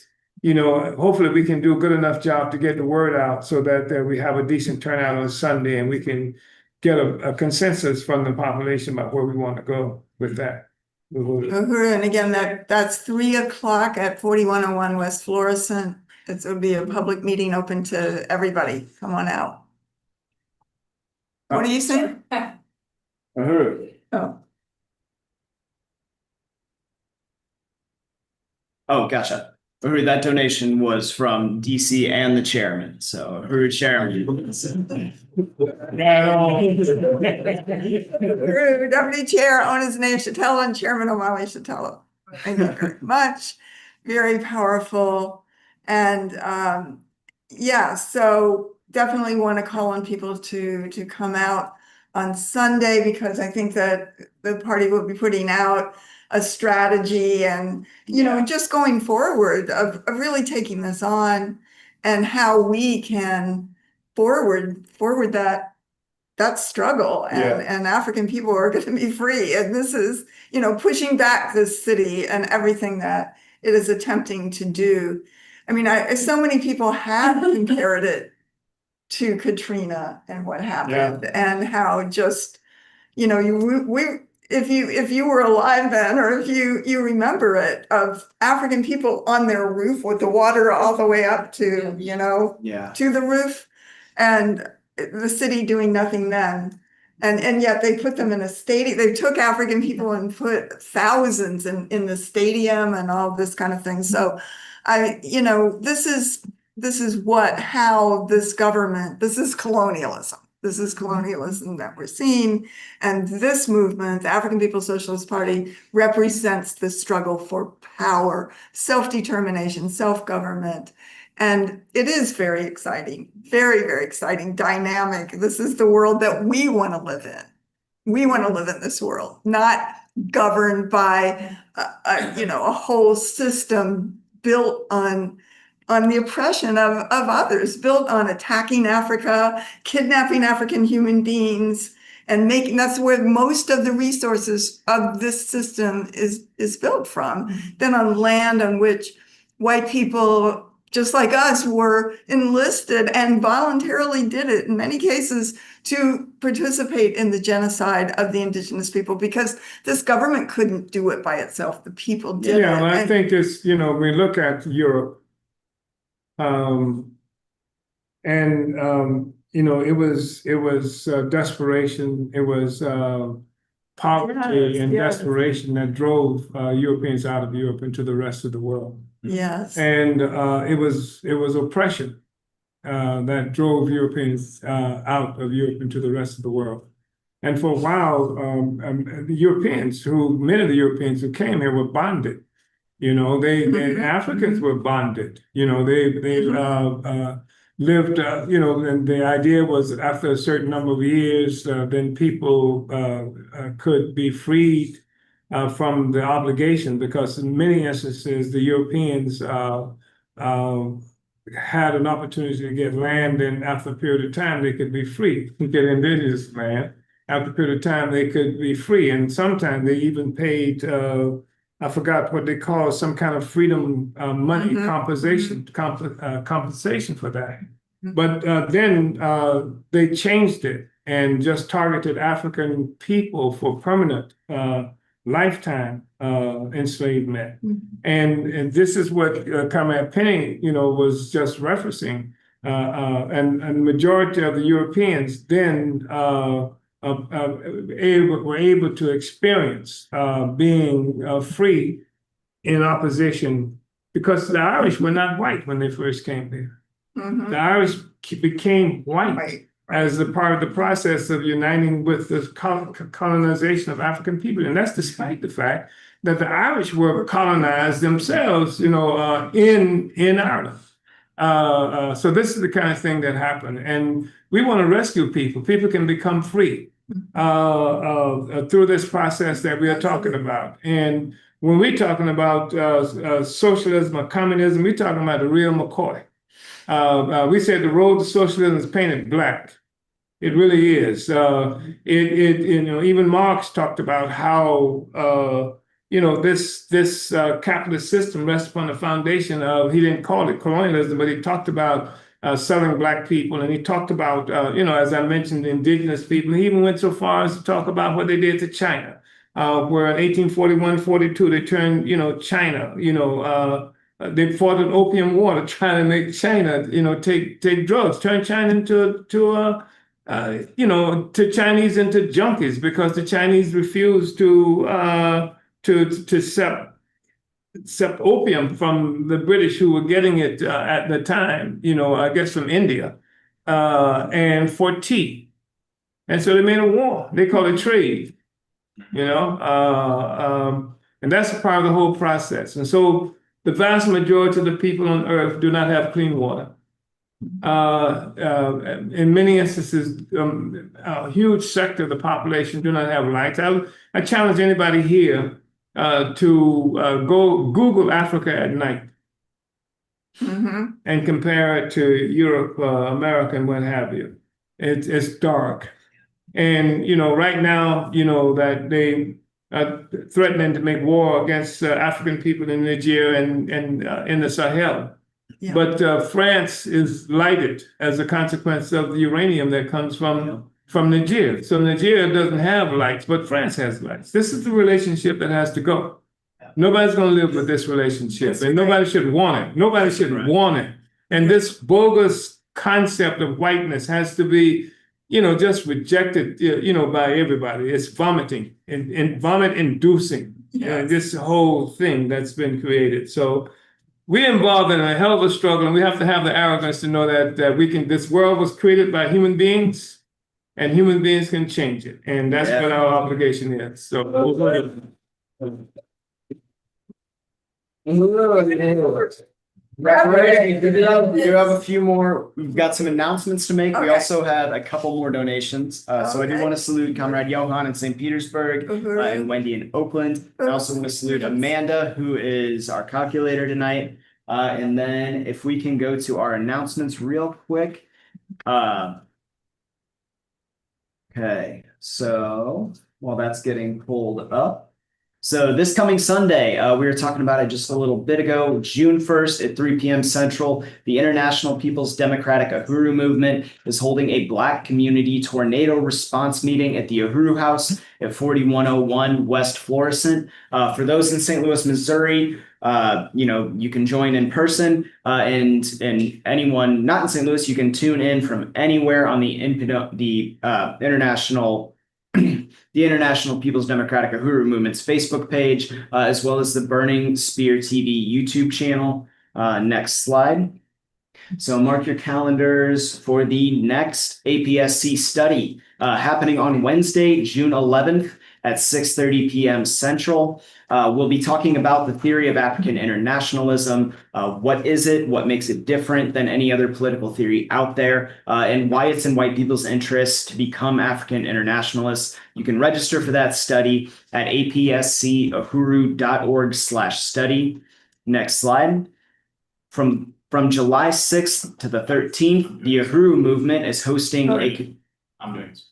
hopefully we can do a good enough job to get the word out so that we have a decent turnout on Sunday and we can get a consensus from the population about where we want to go with that. And again, that's 3 o'clock at 4101 West Florissant. It'll be a public meeting open to everybody. Come on out. What are you saying? I heard. Oh, Oh, gotcha. I heard that donation was from DC and the chairman, so I heard chairman. Deputy Chair, owner's name Shatella, and Chairman O'Malley Shatella. Thank you very much. Very powerful. And yeah, so definitely want to call on people to come out on Sunday, because I think that the party will be putting out a strategy and, just going forward of really taking this on and how we can forward that struggle and African people are going to be free. And this is, pushing back this city and everything that it is attempting to do. I mean, so many people have compared it to Katrina and what happened and how just, if you were alive then, or if you remember it, of African people on their roof with the water all the way up to, to the roof, and the city doing nothing then. And yet they put them in a stadium. They took African people and put thousands in the stadium and all this kind of thing. So this is how this government, this is colonialism. This is colonialism that we're seeing. And this movement, the African People's Socialist Party, represents the struggle for power, self-determination, self-government. And it is very exciting, very, very exciting, dynamic. This is the world that we want to live in. We want to live in this world, not governed by, a whole system built on the oppression of others, built on attacking Africa, kidnapping African human beings, and that's where most of the resources of this system is built from. Then on land on which white people, just like us, were enlisted and voluntarily did it in many cases to participate in the genocide of the indigenous people, because this government couldn't do it by itself. The people did it. Yeah, and I think it's, we look at Europe, it was desperation, it was poverty and desperation that drove Europeans out of Europe into the rest of the world. Yes. And it was oppression that drove Europeans out of Europe into the rest of the world. And for a while, many of the Europeans who came here were bonded. Africans were bonded. They lived. And the idea was after a certain number of years, then people could be freed from the obligation, because in many instances the Europeans had an opportunity to get land, and after a period of time they could be free to get indigenous land. After a period of time they could be free, and sometimes they even paid. I forgot what they call some kind of freedom money compensation for that. But then they changed it and just targeted African people for permanent lifetime enslavement. And this is what Comrade Penny, was just referencing. And the majority of the Europeans then were able to experience being free in opposition, because the Irish were not white when they first came there. The Irish became white as a part of the process of uniting with the colonization of African people. And that's despite the fact that the Irish were colonized themselves, in Ireland. So this is the kind of thing that happened. And we want to rescue people. People can become free through this process that we are talking about. And when we're talking about socialism or communism, we're talking about the real McCoy. We said the road to socialism is painted black. It really is. Even Marx talked about how, this capitalist system rests upon the foundation of, he didn't call it colonialism, but he talked about selling black people. And he talked about, as I mentioned, indigenous people. He even went so far as to talk about what they did to China, where in 1841-42, they turned, China, they fought an opium war to try to make China, take drugs, turn China into to Chinese into junkies because the Chinese refused to accept opium from the British who were getting it at the time, I guess from India, and for tea. And so they made a war. They call it trade, and that's a part of the whole process. And so the vast majority of the people on earth do not have clean water. In many instances, a huge sector of the population do not have lights. I challenge anybody here to go Google Africa at night and compare it to Europe, America, and what have you. It's dark. And, right now, that they are threatening to make war against African people in Niger and in the Sahel. Yeah. But France is lighted as a consequence of the uranium that comes from Niger. So Niger doesn't have lights, but France has lights. This is the relationship that has to go. Nobody's going to live with this relationship, and nobody should want it. Nobody should want it. And this bogus concept of whiteness has to be, just rejected, by everybody. It's vomiting and vomit inducing. This whole thing that's been created. So we're involved in a hell of a struggle, and we have to have the arrogance to know that we can. This world was created by human beings, and human beings can change it, and that's what our obligation is. So. We have a few more. We've got some announcements to make. We Okay. also have a couple more donations. So I do Okay. want to salute Comrade Johan in St. Petersburg and Wendy in Oakland. I also want to salute Amanda, who is our calculator tonight. And then if we can go to our announcements real quick. Okay, so while that's getting pulled up. So this coming Sunday, we were talking about it just a little bit ago, June 1st at 3 p.m. Central, the International People's Democratic Uhuru Movement is holding a Black Community Tornado Response Meeting at the Uhuru House at 4101 West Florissant. For those in St. Louis, Missouri, you can join in person, and anyone not in St. Louis, you can tune in from anywhere on the International People's Democratic Uhuru Movement's Facebook page, as well as the Burning Spear TV YouTube channel. Next slide. So mark your calendars for the next APSC study happening on Wednesday, June 11th at 6:30 p.m. Central. We'll be talking about the theory of African internationalism. What is it? What makes it different than any other political theory out there? And why it's in white people's interest to become African internationalists. You can register for that study at apscuhuru.org/study. Next slide. From July 6th to the 13th, the Uhuru movement is hosting I'm doing this.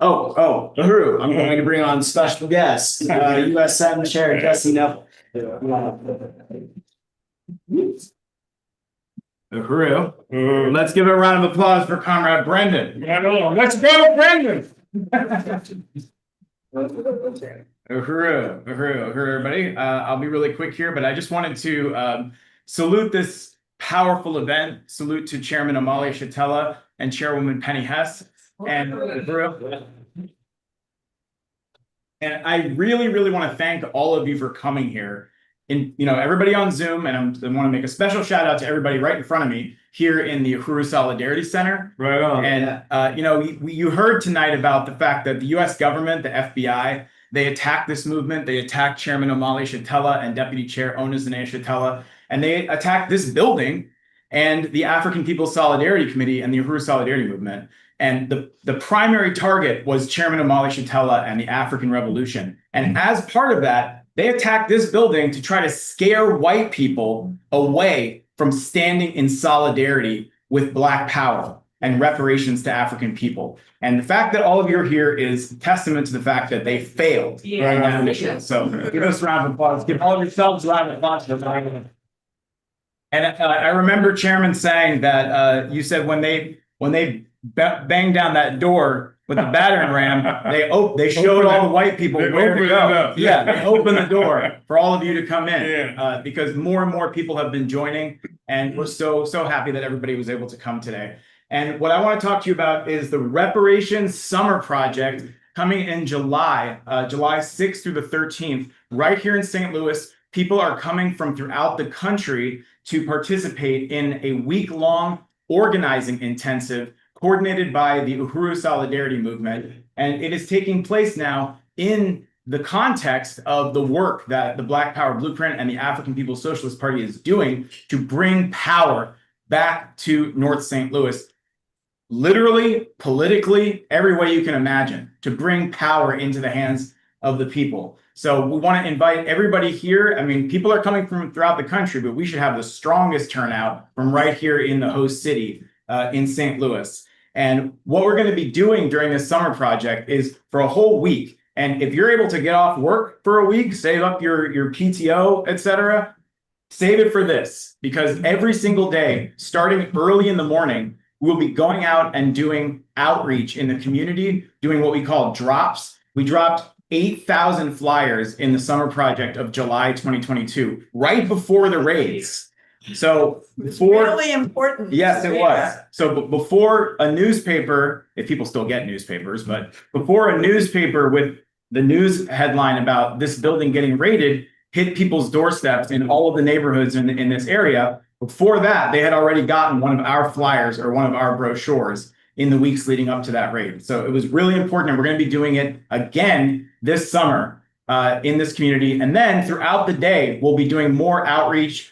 Uhuru. I'm going to bring on special guest, U.S. Senate Chair Jesse Neville. Uhuru. Let's give a round of applause for Comrade Brendan. Let's go, Brendan. Uhuru, everybody. I'll be really quick here, but I just wanted to salute this powerful event. Salute to Chairman Amalia Shatella and Chairwoman Penny Hess. And Uhuru. And I really, really want to thank all of you for coming here. And everybody on Zoom, and I want to make a special shout out to everybody right in front of me here in the Uhuru Solidarity Center. Right on. And you heard tonight about the fact that the U.S. government, the FBI, they attacked this movement. They attacked Chairman Amalia Shatella and Deputy Chair Ona Zanea Shatella, and they attacked this building and the African People's Solidarity Committee and the Uhuru Solidarity Movement. And the primary target was Chairman Amalia Shatella and the African Revolution. And as part of that, they attacked this building to try to scare white people away from standing in solidarity with Black power. and reparations to African people. And the fact that all of you are here is testament to the fact that they failed in that mission. So give us a round of applause. Give all of yourselves a round of applause. And I remember Chairman saying that you said when they banged down that door with the battering ram, they showed all the white people where to go. Yeah, they opened the door for all of you to come in because more and more people have been joining, and we're so happy that everybody was able to come today. And what I want to talk to you about is the Reparations Summer Project coming in July 6th through the 13th, right here in St. Louis. People are coming from throughout the country to participate in a week-long organizing intensive coordinated by the Uhuru Solidarity Movement. And it is taking place now in the context of the work that the Black Power Blueprint and the African People's Socialist Party is doing to bring power back to North St. Louis. Literally, politically, every way you can imagine, to bring power into the hands of the people. So we want to invite everybody here. I mean, people are coming from throughout the country, but we should have the strongest turnout from right here in the host city in St. Louis. And what we're going to be doing during this summer project is for a whole week. And if you're able to get off work for a week, save up your PTO, etc., save it for this, because every single day, starting early in the morning, we'll be going out and doing outreach in the community, doing what we call drops. We dropped 8,000 flyers in the summer project of July 2022, right before the raids. So before, Really important. yes, it was. So before a newspaper, if people still get newspapers, but before a newspaper with the news headline about this building getting raided hit people's doorsteps in all of the neighborhoods in this area, before that, they had already gotten one of our flyers or one of our brochures in the weeks leading up to that raid. So it was really important, and we're going to be doing it again this summer in this community. And then throughout the day, we'll be doing more outreach,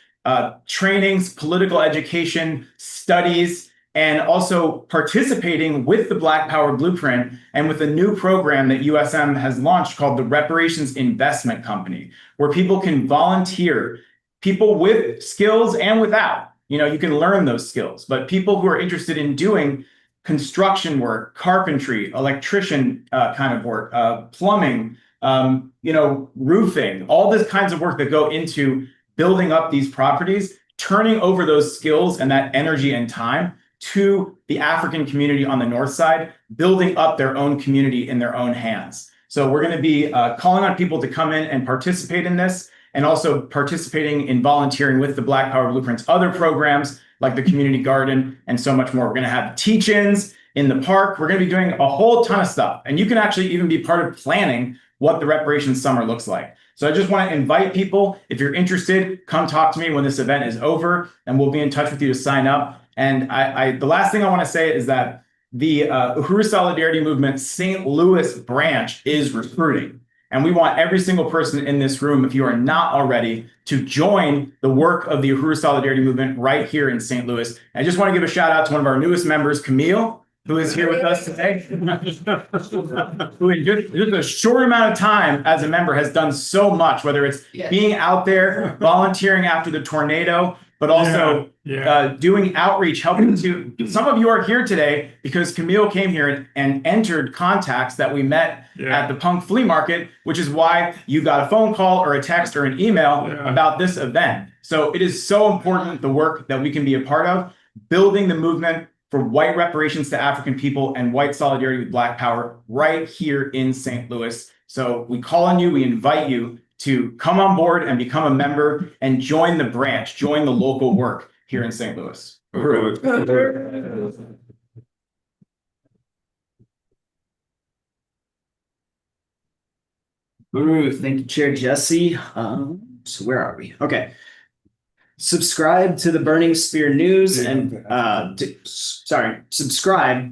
trainings, political education, studies, and also participating with the Black Power Blueprint and with a new program that USM has launched called the Reparations Investment Company, where people can volunteer, people with skills and without. You know, you can learn those skills, but people who are interested in doing construction work, carpentry, electrician kind of work, plumbing, roofing, all these kinds of work that go into building up these properties, turning over those skills and that energy and time to the African community on the north side, building up their own community in their own hands. So we're going to be calling on people to come in and participate in this, and also participating in volunteering with the Black Power Blueprint's other programs like the community garden and so much more. We're going to have teach-ins in the park. We're going to be doing a whole ton of stuff. And you can actually even be part of planning what the Reparations Summer looks like. So I just want to invite people, if you're interested, come talk to me when this event is over, and we'll be in touch with you to sign up. And the last thing I want to say is that the Uhuru Solidarity Movement St. Louis branch is recruiting. And we want every single person in this room, if you are not already, to join the work of the Uhuru Solidarity Movement right here in St. Louis. I just want to give a shout out to one of our newest members, Camille, who is here with us today, who in just a short amount of time as a member has done so much, whether it's being out there, volunteering after the tornado, but also doing outreach, helping to, some of you are here today because Camille came here and entered contacts that we met at the Punk Flea Market, which is why you got a phone call or a text or an email about this event. So it is so important, the work that we can be a part of, building the movement for white reparations to African people and white solidarity with Black power right here in St. Louis. So we call on you, we invite you to come on board and become a member and join the branch, join the local work here in St. Louis. Thank you, Chair Jesse. So where are we? Okay. Subscribe to the Burning Spear News and subscribe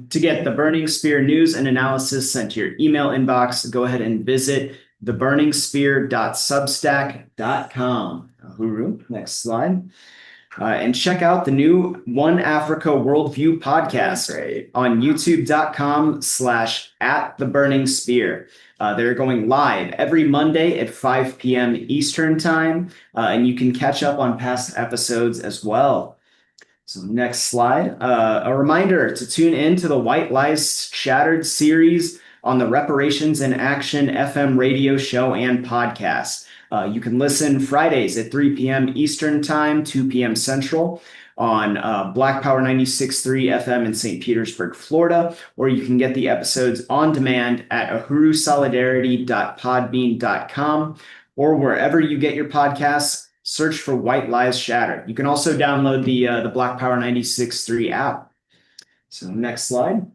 to get the Burning Spear news and analysis sent to your email inbox. Go ahead and visit theburningspear.substack.com. Uhuru, next slide. And check out the new One Africa Worldview podcast on youtube.com/@theburningspear. They're going live every Monday at 5 p.m. Eastern time, and you can catch up on past episodes as well. So next slide, a reminder to tune in to the White Lies Shattered series on the Reparations in Action FM radio show and podcast. You can listen Fridays at 3 p.m. Eastern Time, 2 p.m. Central on Black Power 96.3 FM in St. Petersburg, Florida, or you can get the episodes on demand at ahurusolidarity.podbean.com or wherever you get your podcasts. Search for White Lies Shattered. You can also download the Black Power 96.3 app. So next slide.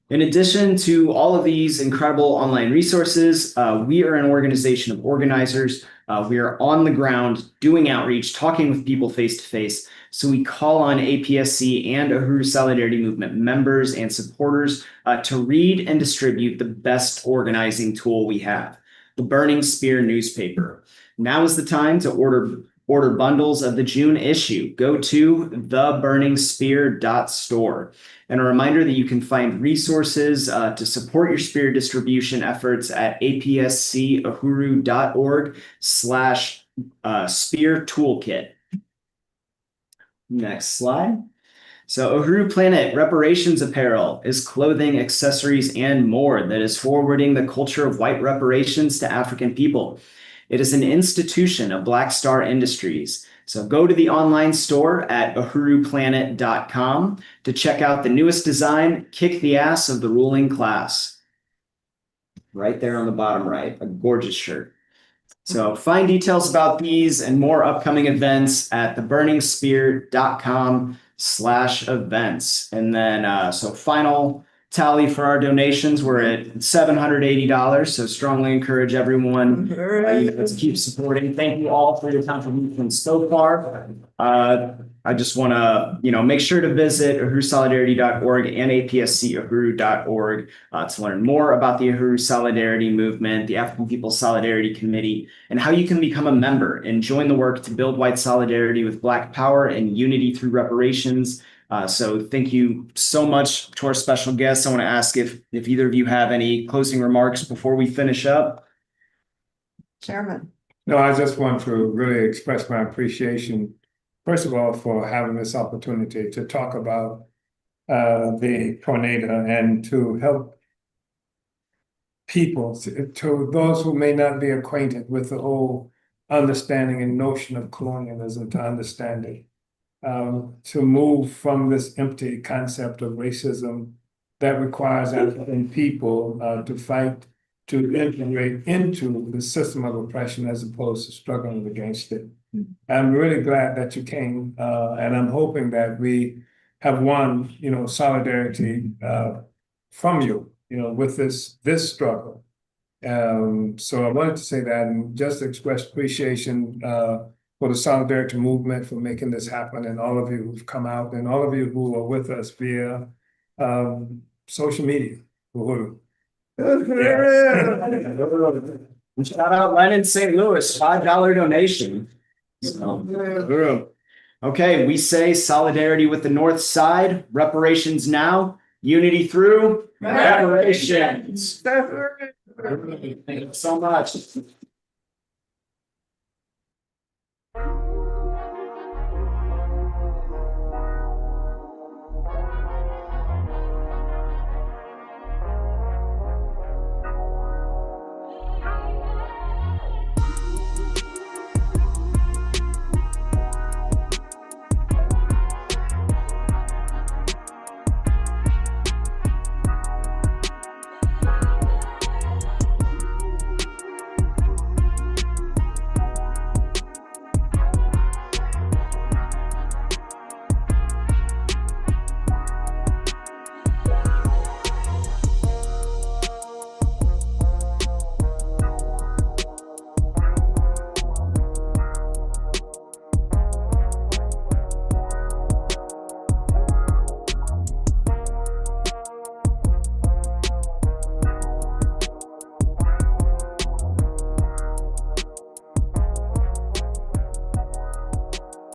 In addition to all of these incredible online resources, we are an organization of organizers. We are on the ground doing outreach, talking with people face to face. So we call on APSC and Uhuru Solidarity Movement members and supporters to read and distribute the best organizing tool we have, the Burning Spear newspaper. Now is the time to order bundles of the June issue. Go to theburningspear.store. And a reminder that you can find resources to support your spear distribution efforts at apscuhuru.org/spear toolkit. Next slide. So Uhuru Planet Reparations Apparel is clothing, accessories, and more that is forwarding the culture of white reparations to African people. It is an institution of Black Star Industries. So go to the online store at uhuruplanet.com to check out the newest design, Kick the Ass of the Ruling Class. Right there on the bottom right, a gorgeous shirt. So find details about these and more upcoming events at theburningspear.com/events. And then, so final tally for our donations, we're at $780. So strongly encourage everyone to keep supporting. Thank you all for your contributions so far. I just want to, make sure to visit uhurusolidarity.org and apscuhuru.org to learn more about the Uhuru Solidarity Movement, the African People's Solidarity Committee, and how you can become a member and join the work to build white solidarity with Black power and unity through reparations. So thank you so much to our special guests. I want to ask if either of you have any closing remarks before we finish up. Chairman. No, I just want to really express my appreciation, first of all, for having this opportunity to talk about the tornado and to help people, to those who may not be acquainted with the whole understanding and notion of colonialism, to understand it. To move from this empty concept of racism that requires African people to fight to integrate into the system of oppression as opposed to struggling against it. I'm really glad that you came, and I'm hoping that we have won, solidarity from you, with this struggle. So I wanted to say that and just express appreciation for the solidarity movement for making this happen, and all of you who've come out, and all of you who are with us via social media. Uhuru. Shout out Len in St. Louis, $5 donation. So, okay, we say solidarity with the North Side, reparations now, unity through reparations. Thank you so much.